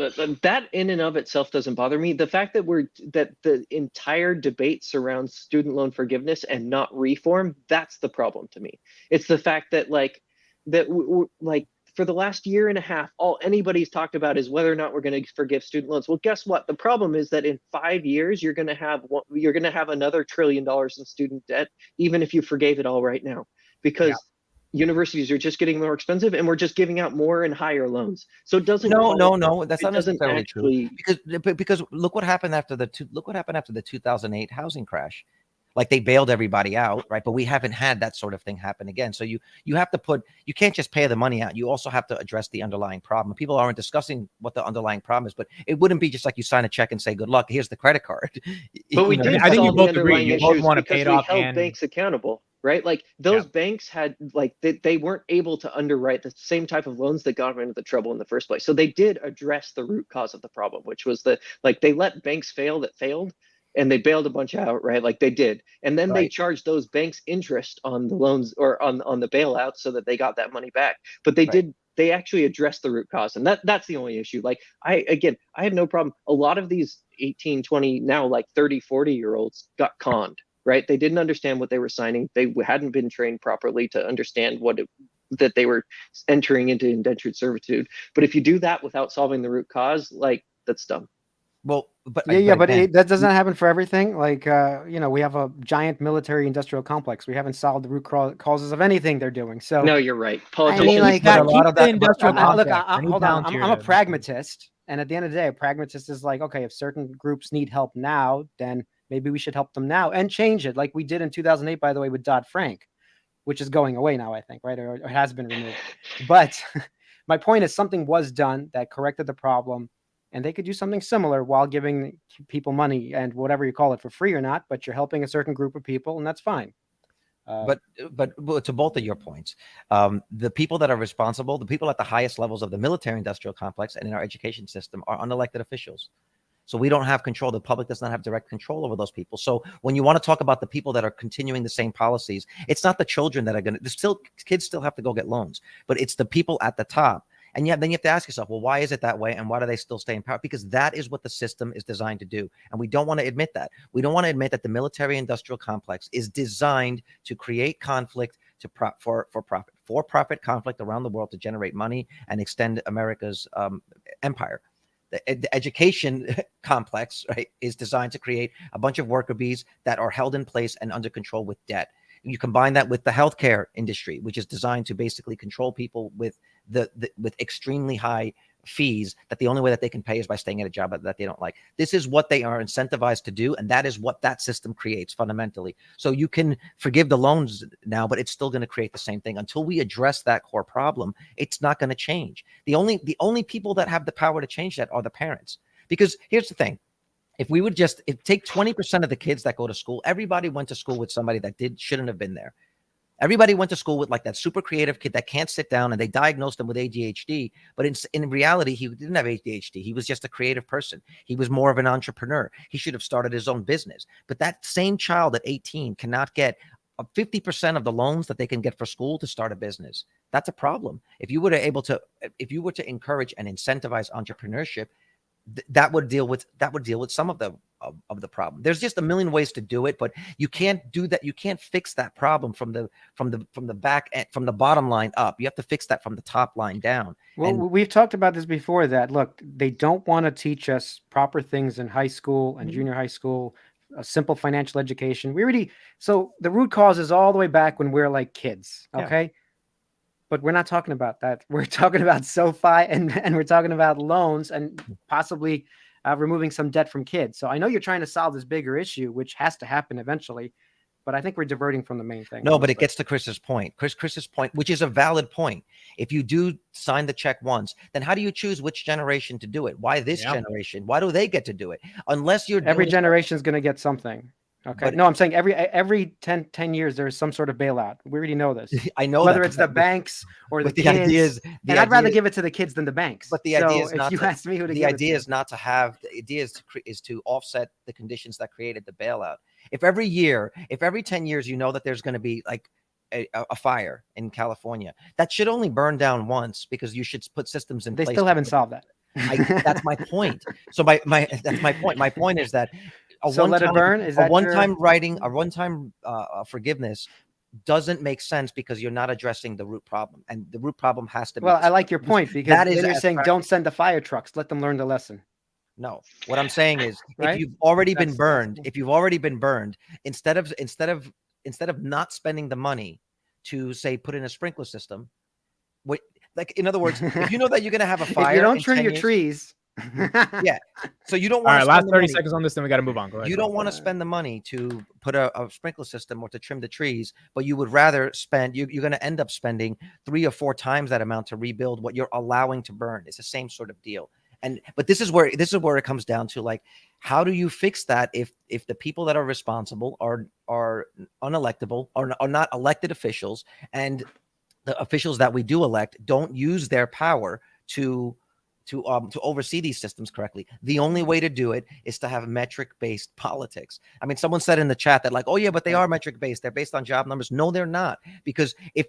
that in and of itself doesn't bother me. The fact that the entire debate surrounds student loan forgiveness and not reform, that's the problem to me. It's the fact that for the last year and a half, all anybody's talked about is whether or not we're going to forgive student loans. Well, guess what? The problem is that in 5 years, you're going to have another $1 trillion in student debt, even if you forgave it all right now, because universities are just getting more expensive, and we're just giving out more and higher loans. So it doesn't. No, that's not necessarily true. Because look what happened after the 2008 housing crash. Like, they bailed everybody out, right? But we haven't had that sort of thing happen again. So you have to you can't just pay the money out. You also have to address the underlying problem. People aren't discussing what the underlying problem is, but it wouldn't be just like you sign a check and say, good luck, here's the credit card. But we did. I think you both agree. You both want to pay it off. We held banks accountable, right? Like those banks had, they weren't able to underwrite the same type of loans that got them into the trouble in the first place. So they did address the root cause of the problem, which was they let banks fail that failed, and they bailed a bunch out, right? Like they did. And then they charged those banks interest on the loans, or on the bailouts, so that they got that money back. But they actually addressed the root cause. And that's the only issue. Like, I have no problem. A lot of these 18, 20, now like 30, 40-year-olds got conned, right? They didn't understand what they were signing. They hadn't been trained properly to understand that they were entering into indentured servitude. But if you do that without solving the root cause, like, that's dumb. Well, but that doesn't happen for everything. Like, we have a giant military-industrial complex. We haven't solved the root causes of anything they're doing. So no, you're right. Politicians, I mean, like, a lot of that industrial look, hold on. I'm a pragmatist, and at the end of the day, a pragmatist is like, okay, if certain groups need help now, then maybe we should help them now and change it, like we did in 2008, by the way, with Dodd-Frank, which is going away now, I think, right? Or it has been removed. But my point is, something was done that corrected the problem. And they could do something similar while giving people money and whatever you call it, for free or not, but you're helping a certain group of people, and that's fine. But to both of your points, the people that are responsible, the people at the highest levels of the military industrial complex and in our education system, are unelected officials. So we don't have control. The public does not have direct control over those people. So when you want to talk about the people that are continuing the same policies, it's not the children that are going to, kids still have to go get loans, but it's the people at the top. And then you have to ask yourself, well, why is it that way? And why do they still stay in power? Because that is what the system is designed to do. And we don't want to admit that. We don't want to admit that the military industrial complex is designed to create conflict, for profit conflict around the world, to generate money and extend America's empire. The education complex, right, is designed to create a bunch of worker bees that are held in place and under control with debt. You combine that with the healthcare industry, which is designed to basically control people with with extremely high fees that the only way that they can pay is by staying at a job that they don't like. This is what they are incentivized to do, and that is what that system creates fundamentally. So you can forgive the loans now, but it's still going to create the same thing. Until we address that core problem, it's not going to change. The only people that have the power to change that are the parents. Because here's the thing. If we would just take 20% of the kids that go to school, everybody went to school with somebody that shouldn't have been there. Everybody went to school with like that super creative kid that can't sit down, and they diagnosed him with ADHD. But in reality, he didn't have ADHD. He was just a creative person. He was more of an entrepreneur. He should have started his own business. But that same child at 18 cannot get 50% of the loans that they can get for school to start a business. That's a problem. If you were to encourage and incentivize entrepreneurship, that would deal with some of the problem. There's just a million ways to do it, but you can't do that. You can't fix that problem from the back end, from the bottom line up. You have to fix that from the top line down. Well, we've talked about this before, that look, they don't want to teach us proper things in high school and junior high school, a simple financial education. So the root cause is all the way back when we're like kids. Okay. Yeah. But we're not talking about that. We're talking about SOFI and we're talking about loans and possibly removing some debt from kids. So I know you're trying to solve this bigger issue, which has to happen eventually, but I think we're diverting from the main thing. No, but it gets to Chris's point. Chris's point, which is a valid point. If you do sign the check once, then how do you choose which generation to do it? Why this generation? Why do they get to do it? Unless you're every generation is going to get something. Okay. No, I'm saying every 10 years there is some sort of bailout. We already know this. I know whether it's the banks or the kids. Idea is, and I'd rather give it to the kids than the banks. But the idea is not. If you ask me who to the give idea it to. is not to have. The idea is to offset the conditions that created the bailout. If every 10 years you know that there's going to be like a fire in California, that should only burn down once, because you should put systems in place. They still haven't solved that. That's my point. So that's my point. My point is that let it burn. Is that a one-time forgiveness doesn't make sense, because you're not addressing the root problem, and the root problem has to be. Well, I like your point, because then you're saying don't send the fire trucks. Let them learn the lesson. No, what I'm saying is, if you've already been burned, instead of not spending the money to, say, put in a sprinkler system, like, in other words, if you know that you're going to have a fire, if you don't trim your trees. Yeah. So you don't want. All right, last 30 seconds on this, then we got to move on. Go ahead. You don't want to spend the money to put a sprinkler system or to trim the trees, but you would rather spend. You're going to end up spending 3 or 4 times that amount to rebuild what you're allowing to burn. It's the same sort of deal. But this is where it comes down to, like, how do you fix that if the people that are responsible are unelectable, are not elected officials, and the officials that we do elect don't use their power to oversee these systems correctly? The only way to do it is to have metric-based politics. I mean, someone said in the chat that, like, oh yeah, but they are metric-based. They're based on job numbers. No, they're not. Because if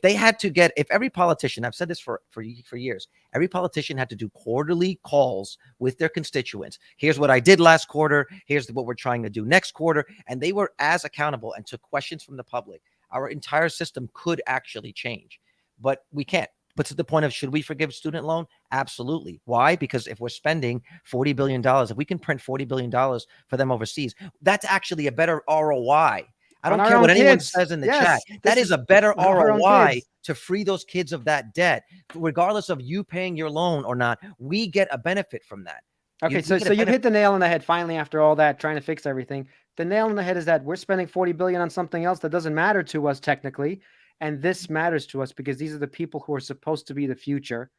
every politician, I've said this for years, every politician had to do quarterly calls with their constituents. Here's what I did last quarter. Here's what we're trying to do next quarter. And they were as accountable and took questions from the public. Our entire system could actually change, but we can't. But to the point of, should we forgive student loan? Absolutely. Why? Because if we're spending $40 billion, if we can print $40 billion for them overseas, that's actually a better ROI. I don't care what anyone says in the chat. That is a better ROI to free those kids of that debt. Regardless of you paying your loan or not, we get a benefit from that. Okay, so you've hit the nail on the head finally after all that, trying to fix everything. The nail on the head is that we're spending $40 billion on something else that doesn't matter to us technically. And this matters to us because these are the people who are supposed to be the future.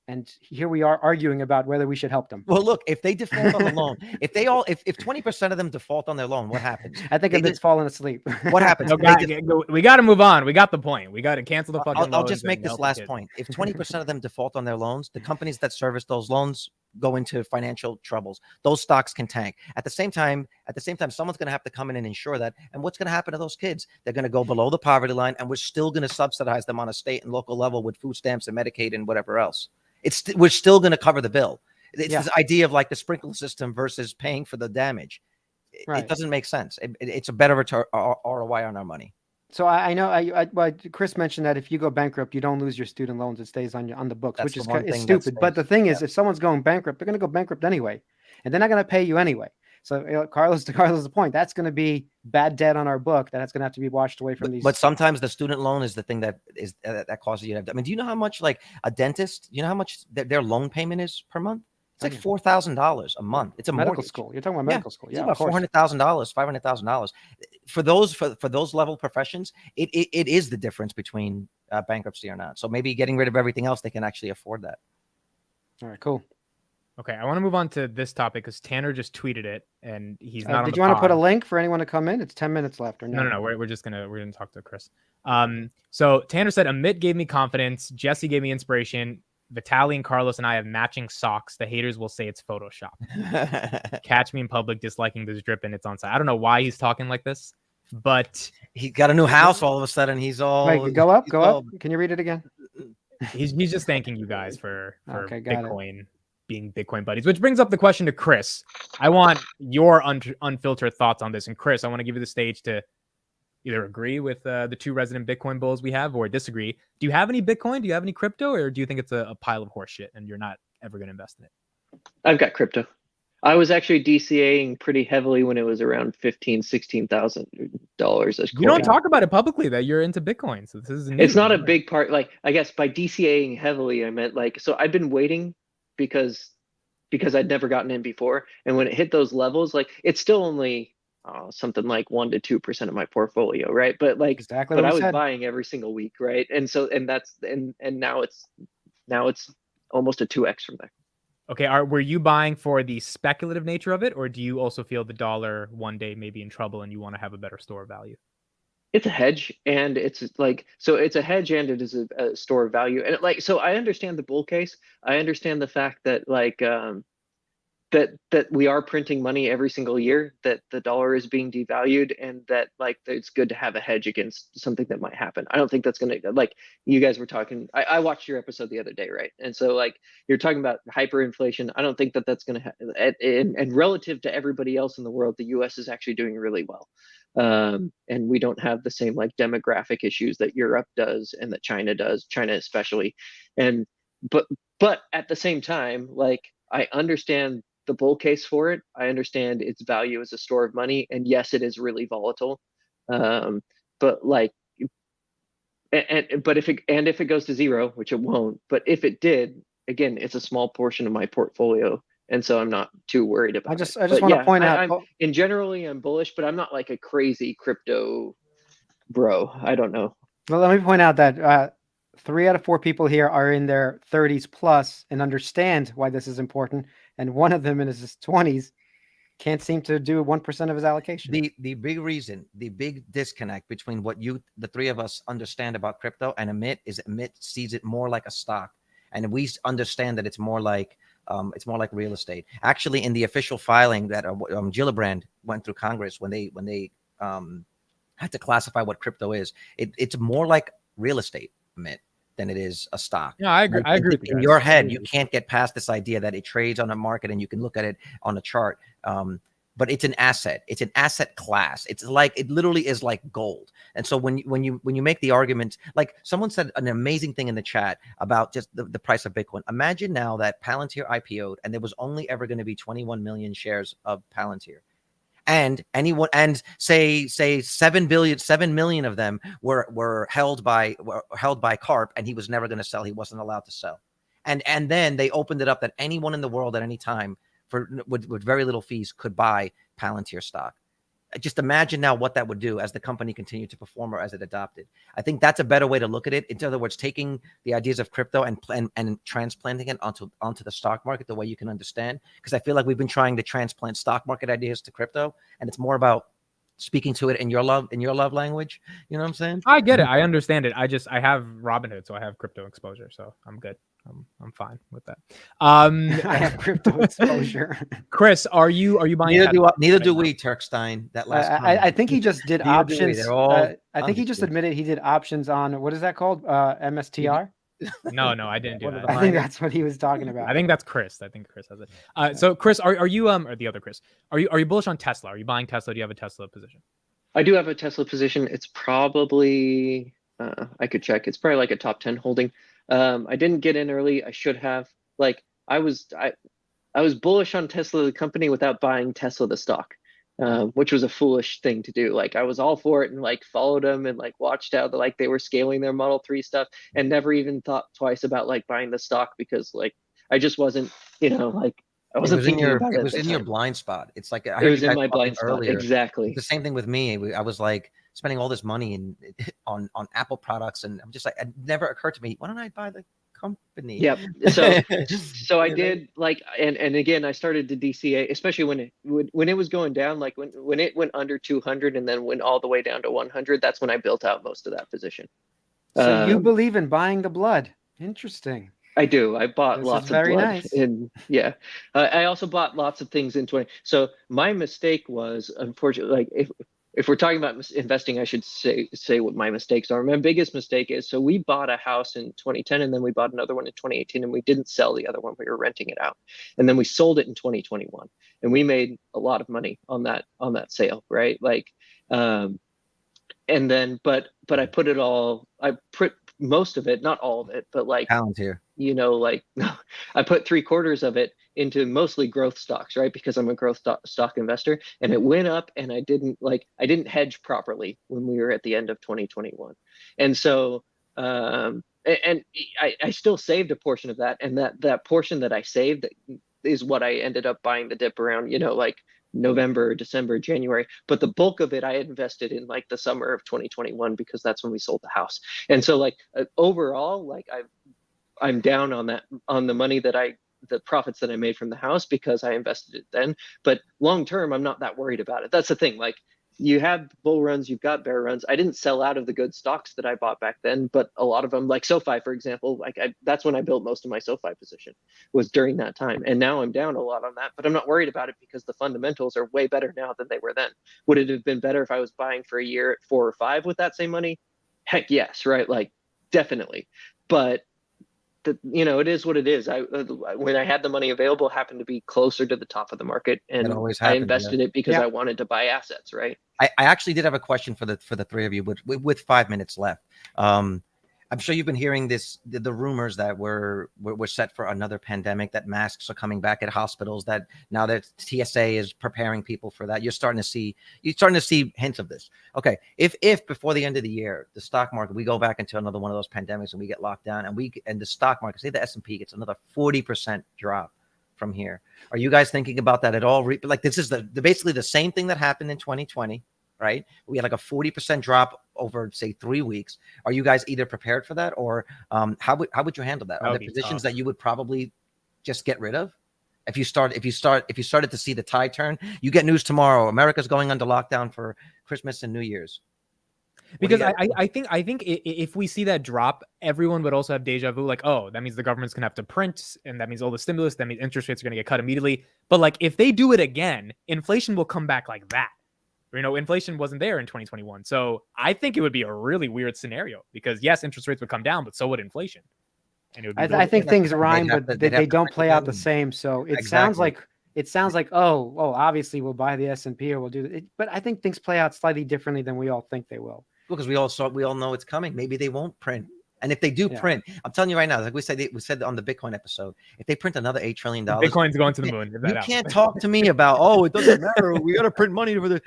And here we are arguing about whether we should help them. Well, look, if they default on the loan, if 20% of them default on their loan, what happens? I think Amit's falling asleep. What happens? We got to move on. We got the point. We got to cancel the fucking I'll just make this last point. If 20% of them default on their loans, the companies that service those loans go into financial troubles. Those stocks can tank. At the same time, someone's going to have to come in and ensure that. And what's going to happen to those kids? They're going to go below the poverty line, and we're still going to subsidize them on a state and local level with food stamps and Medicaid and whatever else. We're still going to cover the bill. It's this idea of like the sprinkler system versus paying for the damage. It doesn't make sense. It's a better ROI on our money. So I know Chris mentioned that if you go bankrupt, you don't lose your student loans. It stays on the books, which is stupid. But the thing is, if someone's going bankrupt, they're going to go bankrupt anyway, and they're not going to pay you anyway. So Carlos' point, that's going to be bad debt on our book that's going to have to be washed away from these. But sometimes the student loan is the thing that causes you to. I mean, do you know how much, like a dentist? You know how much their loan payment is per month? It's like $4,000 a month. It's a medical mortgage. school. You're talking about medical school. It's Yeah, about $400,000, $500,000. For those level professions, it is the difference between bankruptcy or not. So maybe getting rid of everything else, they can actually afford that. All right, cool. Okay, I want to move on to this topic because Tanner just tweeted it, and he's not. Did you want to put a link for anyone to come in? It's 10 minutes left, or no? No. We're gonna talk to Chris. So Tanner said, Amit gave me confidence. Jesse gave me inspiration. Vitaly and Carlos and I have matching socks. The haters will say it's Photoshop. Catch me in public disliking this drip and it's on site. I don't know why he's talking like this, but he got a new house all of a sudden. He's all go up. Can you read it again? He's just thanking you guys for Bitcoin being Bitcoin buddies, which brings up the question to Chris. I want your unfiltered thoughts on this. And Chris, I want to give you the stage to either agree with the two resident Bitcoin bulls we have or disagree. Do you have any Bitcoin? Do you have any crypto? Or do you think it's a pile of horse shit and you're not ever going to invest in it? I've got crypto. I was actually DCAing pretty heavily when it was around $15,000-$16,000. You don't talk about it publicly that you're into Bitcoin. So this is it's not a big part. Like, I guess by DCAing heavily, I meant like, so I've been waiting because I'd never gotten in before. And when it hit those levels, like it's still only something like 1 to 2% of my portfolio, right? But like, exactly. But I was buying every single week, right? And so, and now it's almost a 2x from there. Okay, were you buying for the speculative nature of it, or do you also feel the dollar one day may be in trouble and you want to have a better store of value? It's a hedge, and it's like, so it's a hedge and it is a store of value. And like, so I understand the bull case. I understand the fact that like that we are printing money every single year, that the dollar is being devalued, and that like it's good to have a hedge against something that might happen. I don't think that's gonna, like you guys were talking, I watched your episode the other day, right? And so like you're talking about hyperinflation. I don't think that that's gonna and relative to everybody else in the world, the US is actually doing really well. And we don't have the same like demographic issues that Europe does and that China does, China especially. And but at the same time, like I understand the bull case for it. I understand its value as a store of money, and yes, it is really volatile. But like, but if it goes to zero, which it won't, but if it did, again, it's a small portion of my portfolio, and so I'm not too worried about it. I just want to point out, in generally I'm bullish, but I'm not like a crazy crypto bro. I don't know. Well, let me point out that 3 out of 4 people here are in their 30s plus and understand why this is important. And one of them in his 20s can't seem to do 1% of his allocation. The big reason, the big disconnect between what the three of us understand about crypto and Amit is Amit sees it more like a stock. And we understand that it's more like real estate. Actually, in the official filing that Gillibrand went through Congress when they had to classify what crypto is, it's more like real estate, Amit, than it is a stock. Yeah, I agree. I agree. In your head, you can't get past this idea that it trades on a market and you can look at it on a chart. But it's an asset. It's an asset class. It literally is like gold. And so when you make the argument, like someone said an amazing thing in the chat about just the price of Bitcoin. Imagine now that Palantir IPO'd and there was only ever going to be 21 million shares of Palantir. And say 7 million of them were held by Karp, and he was never going to sell. He wasn't allowed to sell. And then they opened it up that anyone in the world at any time with very little fees could buy Palantir stock. Just imagine now what that would do as the company continued to perform or as it adopted. I think that's a better way to look at it. In other words, taking the ideas of crypto and transplanting it onto the stock market the way you can understand. Because I feel like we've been trying to transplant stock market ideas to crypto, and it's more about speaking to it in your love language. You know what I'm saying? I get it. I understand it. I have Robinhood, so I have crypto exposure, so I'm good. I'm fine with that. I have crypto exposure. Chris, are you buying? Neither do we, Turkstein. That last. I think he just did options. I think he just admitted he did options on, what is that called? MSTR. No, I didn't do that. I think that's what he was talking about. I think that's Chris. I think Chris has it. So Chris, are you or the other Chris? Are you bullish on Tesla? Are you buying Tesla? Do you have a Tesla position? I do have a Tesla position. It's probably I could check. It's probably like a top 10 holding. I didn't get in early. I should have. Like I I was bullish on Tesla the company without buying Tesla the stock, which was a foolish thing to do. Like I was all for it and like followed them and like watched how like they were scaling their Model 3 stuff and never even thought twice about like buying the stock because like I just wasn't, like I wasn't thinking about it. It was in your blind spot. It's like I It heard was you in guys my talking blind spot. earlier. Exactly. It's the same thing with me. I was like spending all this money on Apple products, and I'm just like, it never occurred to me, why don't I buy the company? Yep. So I did like, and again, I started to DCA, especially when it was going down, like when it went under 200 and then went all the way down to 100. That's when I built out most of that position. So you believe in buying the blood? Interesting. I do. I bought lots of blood. Nice. And yeah, I also bought lots of things in 20. So my mistake was, unfortunately, like if we're talking about investing, I should say what my mistakes are. My biggest mistake is, so we bought a house in 2010 and then we bought another one in 2018 and we didn't sell the other one. We were renting it out. And then we sold it in 2021 and we made a lot of money on that sale, right? Like, and then, but I put most of it, not all of it, but like pounds here. Like I put 3/4 of it into mostly growth stocks, right? Because I'm a growth stock investor, and it went up, and I didn't hedge properly when we were at the end of 2021, and so and I still saved a portion of that, and that portion that I saved is what I ended up buying the dip around, like November, December, January, but the bulk of it I had invested in like the summer of 2021 because that's when we sold the house, and so like overall, like I'm down on the money the profits that I made from the house because I invested it then. But long term, I'm not that worried about it. That's the thing. Like you have bull runs, you've got bear runs. I didn't sell out of the good stocks that I bought back then, but a lot of them, like SOFI, for example, like that's when I built most of my SOFI position, was during that time. And now I'm down a lot on that, but I'm not worried about it because the fundamentals are way better now than they were then. Would it have been better if I was buying for a year at 4 or 5 with that same money? Heck yes, right? Like definitely. But it is what it is. When I had the money available, happened to be closer to the top of the market, and I invested it because I wanted to buy assets. Right. I actually did have a question for the three of you with 5 minutes left. I'm sure you've been hearing the rumors that we're set for another pandemic, that masks are coming back at hospitals, that now that TSA is preparing people for that. You're starting to see hints of this. Okay. If before the end of the year, the stock market, we go back into another one of those pandemics and we get locked down and the stock market, say the S&P gets another 40% drop from here. Are you guys thinking about that at all? Like this is basically the same thing that happened in 2020. Right? We had like a 40% drop over, say, 3 weeks. Are you guys either prepared for that, or how would you handle that? Are there positions that you would probably just get rid of if you started to see the tide turn? You get news tomorrow: America's going under lockdown for Christmas and New Year's. Because I think if we see that drop, everyone would also have deja vu, like, oh, that means the government's gonna have to print, and that means all the stimulus, that means interest rates are gonna get cut immediately. But like, if they do it again, inflation will come back like that. Inflation wasn't there in 2021. So I think it would be a really weird scenario because yes, interest rates would come down, but so would inflation. And it would be I think things rhyme, but they don't play out the same. So it sounds like oh, obviously we'll buy the S&P or we'll do it. But I think things play out slightly differently than we all think they will. Because we all know it's coming. Maybe they won't print. And if they do print, I'm telling you right now, like we said on the Bitcoin episode, if they print another $8 trillion, Bitcoin's going to the moon. You can't talk to me about, oh, it doesn't matter. We got to print money for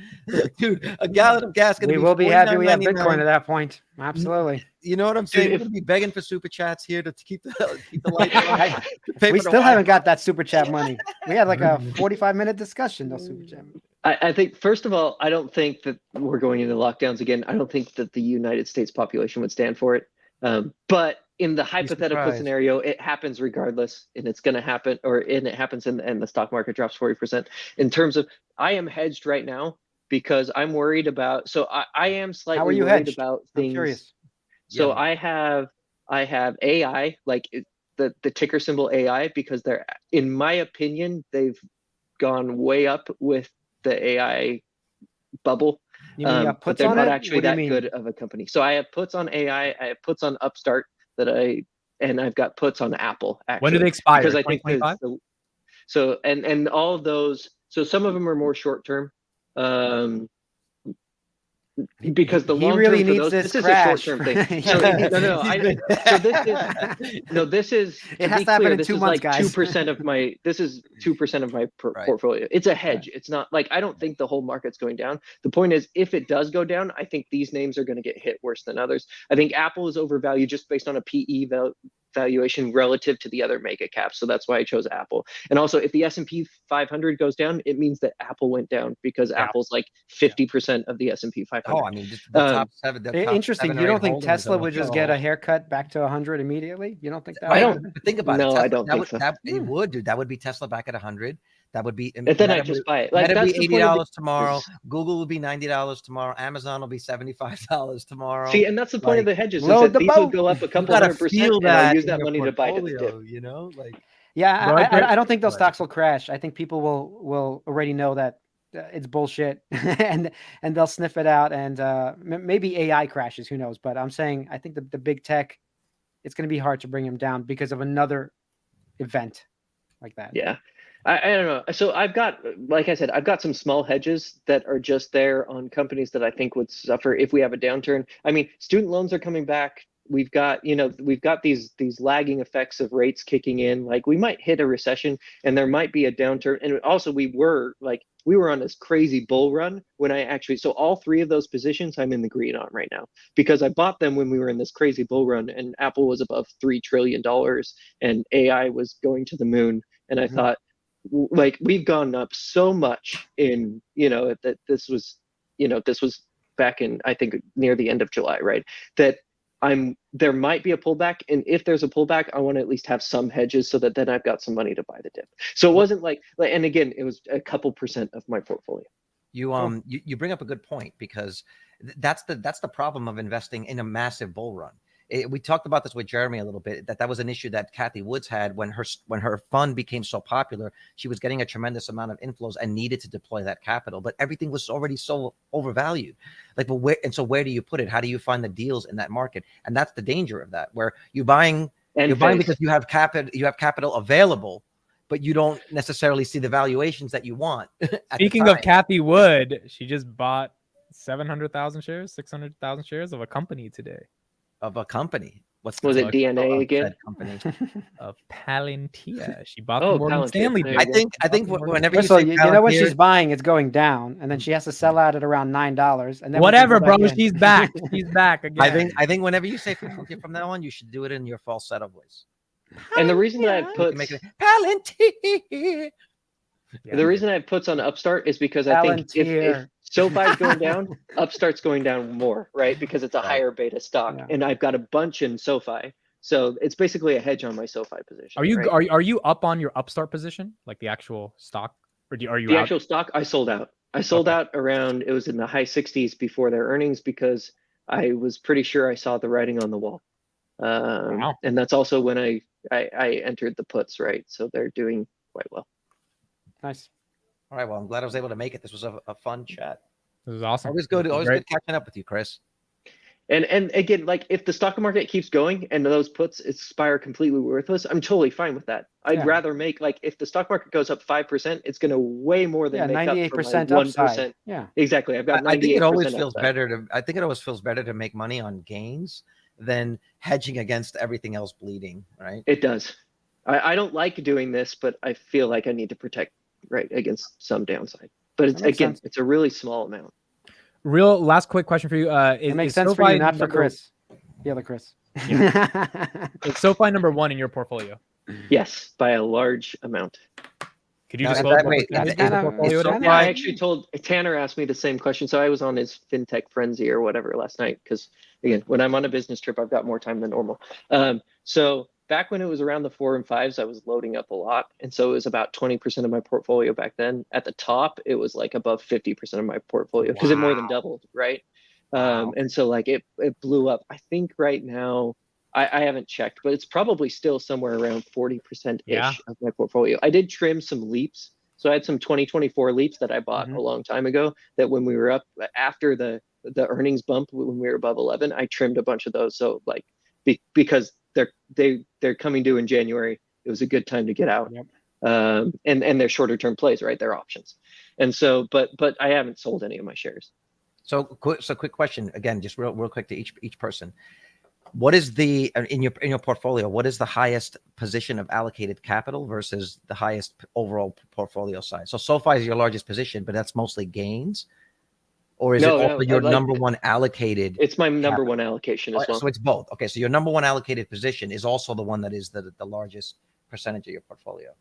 dude. A gallon of gas. We will be happy we have Bitcoin at that point. Absolutely. You know what I'm saying? We're going to be begging for super chats here to keep the lights on. We still haven't got that super chat money. We had like a 45-minute discussion. No super chat. I think, first of all, I don't think that we're going into lockdowns again. I don't think that the United States population would stand for it. But in the hypothetical scenario, it happens regardless, and it's going to happen, and it happens, and the stock market drops 40%. In terms of, I am hedged right now because I'm worried about. So I am slightly worried about things. I'm curious. So I have AI, like the ticker symbol AI, because they're, in my opinion, they've gone way up with the AI bubble. You mean but they're not actually that good of a company. So I have puts on AI, I have puts on Upstart and I've got puts on Apple. Actually, when do they expire? Because I think so, and all of those. So some of them are more short term. because the He long really term for needs those, this this is a crash. short term thing. So this is It to has be to happen clear, in this 2 is months, like guys. 2% of my this is 2% of my Right. portfolio. It's a hedge. It's not like I don't think the whole market's going down. The point is, if it does go down, I think these names are going to get hit worse than others. I think Apple is overvalued just based on a PE valuation relative to the other mega caps. So that's why I chose Apple. And also, if the S&P 500 goes down, it means that Apple went down because Apple's like 50% of the S&P 500. Oh, I mean, just the top seven. The top Interesting. 7 You or 8 don't think holdings Tesla are would just so- get a haircut back to 100 immediately? You don't think that? Right. would But think about it. No, Tesla, I don't think so. It would, dude. That would be Tesla back at 100. That would be. And then I just buy it. Like That'd that's be the point of $80 tomorrow. Google will be $90 tomorrow. Amazon will be $75 tomorrow. See, and that's the point of Like, the hedges. Is load that the these will boat. go up a You couple gotta 100%, feel and I'll that use in that your money to buy the dip. portfolio, you know, like Yeah, Go ahead, Greg. I don't think those Right. stocks will crash. I think people will already know that it's bullshit, and they'll sniff it out. And maybe AI crashes. Who knows? But I'm saying I think the big tech, it's going to be hard to bring them down because of another event like that. Yeah. I don't know. So I've got, like I said, I've got some small hedges that are just there on companies that I think would suffer if we have a downturn. I mean, student loans are coming back. We've got these lagging effects of rates kicking in. Like we might hit a recession and there might be a downturn. And also we were on this crazy bull run when so all 3 of those positions I'm in the green on right now because I bought them when we were in this crazy bull run and Apple was above $3 trillion and AI was going to the moon. And I thought, like we've gone up so much in that this was back in I think near the end of July, right? That there might be a pullback, and if there's a pullback, I want to at least have some hedges so that then I've got some money to buy the dip. So it wasn't like and again, it was a couple percent of my portfolio. You bring up a good point because that's the problem of investing in a massive bull run. We talked about this with Jeremy a little bit, that was an issue that Kathy Woods had when her fund became so popular. She was getting a tremendous amount of inflows and needed to deploy that capital, but everything was already so overvalued. Like, well, where do you put it? How do you find the deals in that market? And that's the danger of that, where you're buying because you have capital available, but you don't necessarily see the valuations that you want. Speaking of Kathy Wood, she just bought 700,000 shares, 600,000 shares of a company today. Of a company. Was it DNA again? Company of Palantir. She bought the Morgan Stanley. I think whenever you say you know what she's buying, it's going down, and then she has to sell out at around $9, and then whatever, bro. She's back. She's back again. I think whenever you say Palantir from now on, you should do it in your falsetto voice. And the reason that I put Palantir. The reason I have puts on Upstart is because I think if SoFi is going down, Upstart's going down more, right? Because it's a higher beta stock, and I've got a bunch in SoFi, so it's basically a hedge on my SoFi position. Are you right? are you up on your Upstart position, like the actual stock, or are you the out? Actual stock? I sold out. I sold out around. It was in the high 60s before their earnings because I was pretty sure I saw the writing on the wall. Wow. And that's also when I entered the puts, right? So they're doing quite well. Nice. All right. Well, I'm glad I was able to make it. This was a fun chat. This is awesome. Always good catching up with you, Chris. And again, like if the stock market keeps going and those puts expire completely worthless, I'm totally fine with that. I'd rather make, like, if the stock market goes up 5%, it's going to way more than make 98% up for my 1%. Upside. Yeah, exactly. I've got 98%. I think it always feels better I think it always feels better to make money on gains than hedging against everything else bleeding, right? It does. I don't like doing this, but I feel like I need to protect against some downside. But it's a really small amount. Real last quick question for you. It makes sense for you, not for Chris. The other Chris. Yeah. Is SoFi number 1 in your portfolio? Yes, by a large amount. Could you disclose I actually told Tanner asked me the same question. So I was on his FinTech frenzy or whatever last night because, again, when I'm on a business trip, I've got more time than normal. So back when it was around the 4 and 5s, I was loading up a lot. And so it was about 20% of my portfolio back then. At the top, it was like above 50% of my portfolio because it more than doubled, right? And so like it blew up. I think right now, I haven't checked, but it's probably still somewhere around 40%-ish of my portfolio. I did trim some leaps. So I had some 2024 leaps that I bought a long time ago that when we were up after the earnings bump, when we were above 11, I trimmed a bunch of those. So like, because they're coming due in January, it was a good time to get out. Yep. And they're shorter term plays, right? They're options. And so, but I haven't sold any of my shares. So quick question again, just real quick to each person. What is the in your portfolio? What is the highest position of allocated capital versus the highest overall portfolio size? So SoFi is your largest position, but that's mostly gains, or is it also your number one allocated? It's my number one allocation as well. So it's both. Okay, so your number one allocated position is also the one that is the largest percentage of your portfolio.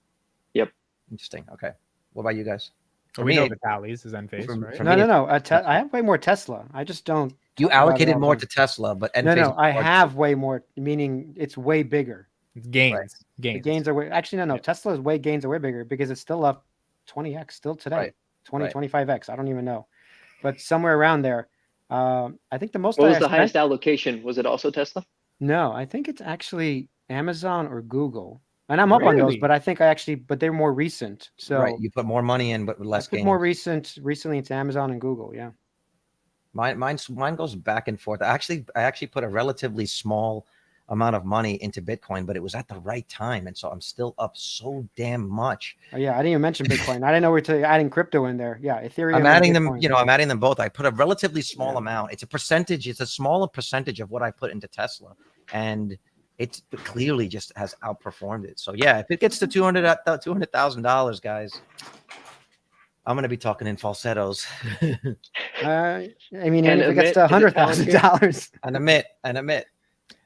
Yep. Interesting. Okay. What about you guys? So we know Vitaly's is Enphase, right? No. I have way more Tesla. I just don't. You allocated more to Tesla, but Enphase no. I have way more, meaning it's way bigger. It's gains. Right. Gains. The gains are way. Actually, no. Yeah. Tesla's gains are way bigger because it's still up 20x still today. Right. 25x. I don't even know, but somewhere around there. I think the most. What was the highest allocation? Was it also Tesla? No, I think it's actually Amazon or Google. And I'm up on those, but I think but they're more recent. So you put more money in, but with less gains. More recently it's Amazon and Google. Yeah. Mine goes back and forth. I actually put a relatively small amount of money into Bitcoin, but it was at the right time, and so I'm still up so damn much. Oh, yeah, I didn't even mention Bitcoin. I didn't know we're adding crypto in there. Yeah, Ethereum. I'm adding them. I'm adding them both. I put a relatively small amount. It's a percentage. It's a smaller percentage of what I put into Tesla, and it clearly just has outperformed it. So yeah, if it gets to $200,000, guys, I'm going to be talking in falsettos. I mean, and if it gets to $100,000, and Amit.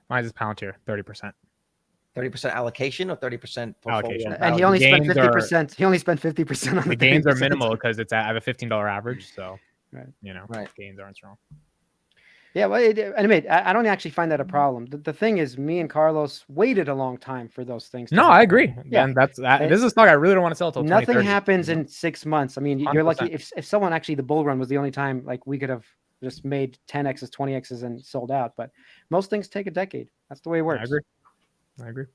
Mine's is Palantir, 30%. 30% allocation or 30% allocation. And he only spent 50%. He only spent 50% on the gains are minimal because I have a $15 average, so right. Gains aren't strong. Yeah, well, I don't actually find that a problem. The thing is, me and Carlos waited a long time for those things. No, I agree. Yeah, and this is a stock I really don't want to sell until nothing happens in 6 months. I mean, 100%. You're lucky if someone actually the bull run was the only time like we could have just made 10x's, 20x's, and sold out. But most things take a decade. That's the way it works. I agree.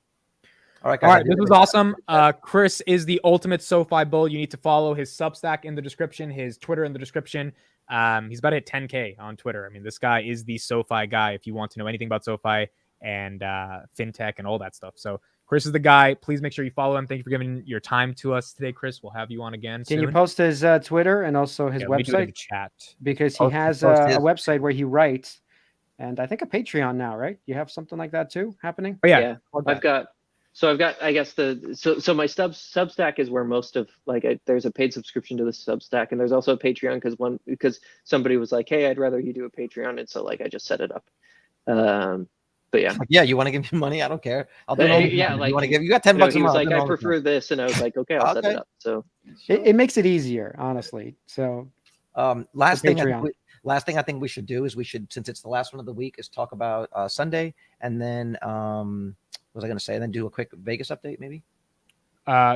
All right, guys. All right, this was awesome. KRIS is the ultimate SoFi bull. You need to follow his Substack in the description, his Twitter in the description. He's about to hit 10K on Twitter. I mean, this guy is the SoFi guy if you want to know anything about SoFi and fintech and all that stuff. So KRIS is the guy. Please make sure you follow him. Thank you for giving your time to us today, KRIS. We'll have you on again soon. Can you post his Twitter and also his website? Chat. Because he has a website where he writes, and I think a Patreon now, right? You have something like that too happening? Oh, yeah. I've got I guess so my Substack is where most of there's a paid subscription to the Substack, and there's also a Patreon because somebody was like, hey, I'd rather you do a Patreon, and so I just set it up. But yeah, you want to give me money? I don't care. I'll do it. You want to give? You got $10 a month. He was like, I prefer this, and I was like, okay, I'll set it up. So it makes it easier, honestly. So last thing I think we should do is since it's the last one of the week, is talk about Sunday, and then what was I going to say? And then do a quick Vegas update, maybe.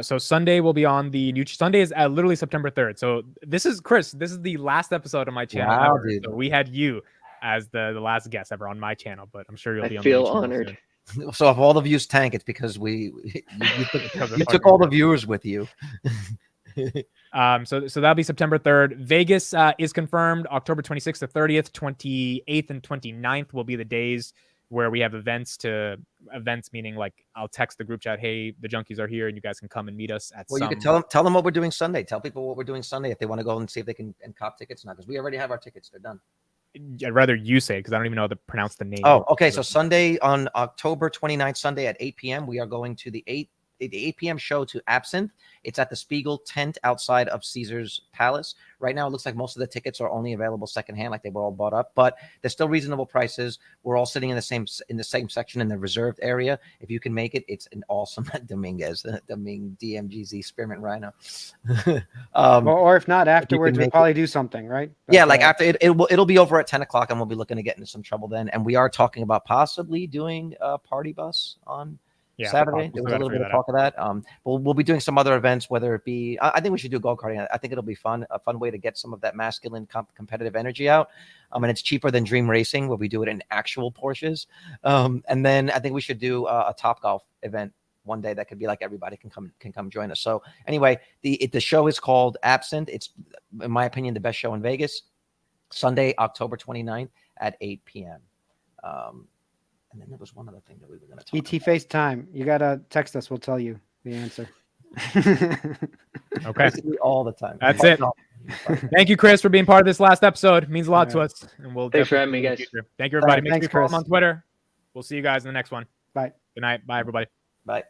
So Sunday will be on the new. Sunday is literally September 3rd. So this is KRIS. This is the last episode of my channel. Wow, ever. dude. So we had you as the last guest ever on my channel, but I'm sure you'll be on. I feel honored. Soon. So if all the views tank, it's because you took all the viewers with you. So that'll be September 3rd. Vegas is confirmed. October 26th to 30th, 28th and 29th will be the days where we have events, meaning like I'll text the group chat, hey, the junkies are here and you guys can come and meet us at you can tell them what we're doing Sunday. Tell people what we're doing Sunday if they want to go and see if they can cop tickets now, because we already have our tickets. They're done. I'd rather you say, because I don't even know how to pronounce the name. Oh, okay. So Sunday on October 29th, Sunday at 8 p.m., we are going to the 8 p.m. show to Absinthe. It's at the Spiegel tent outside of Caesar's Palace. Right now, it looks like most of the tickets are only available secondhand, like they were all bought up, but they're still reasonable prices. We're all sitting in the same section in the reserved area. If you can make it, it's an awesome DMGZ Spearmint Rhino. Or if not, afterwards we'll probably do something, right? Yeah, like after it'll be over at 10 o'clock, and we'll be looking to get into some trouble then. And we are talking about possibly doing a party bus on Saturday. There was a little bit of talk of that. We'll be doing some other events, whether it be, I think we should do go-karting. I think it'll be fun, a fun way to get some of that masculine competitive energy out. And it's cheaper than Dream Racing, where we do it in actual Porsches. And then I think we should do a Top Golf event one day that could be like everybody can come join us. So anyway, the show is called Absinthe. It's, in my opinion, the best show in Vegas. Sunday, October 29th at 8 p.m. And then there was one other thing that we were going to talk about. FaceTime. You got to text us. We'll tell you the answer. Okay. Basically all the time. That's it. Thank you, Chris, for being part of this last episode. It means a lot to us. And we'll Thanks for definitely having me, see you in the guys. future. Thank you, everybody. All right, Make sure thanks, you follow him Chris. on Twitter. We'll see you guys in the next one. Bye. Good night. Bye, everybody. Bye.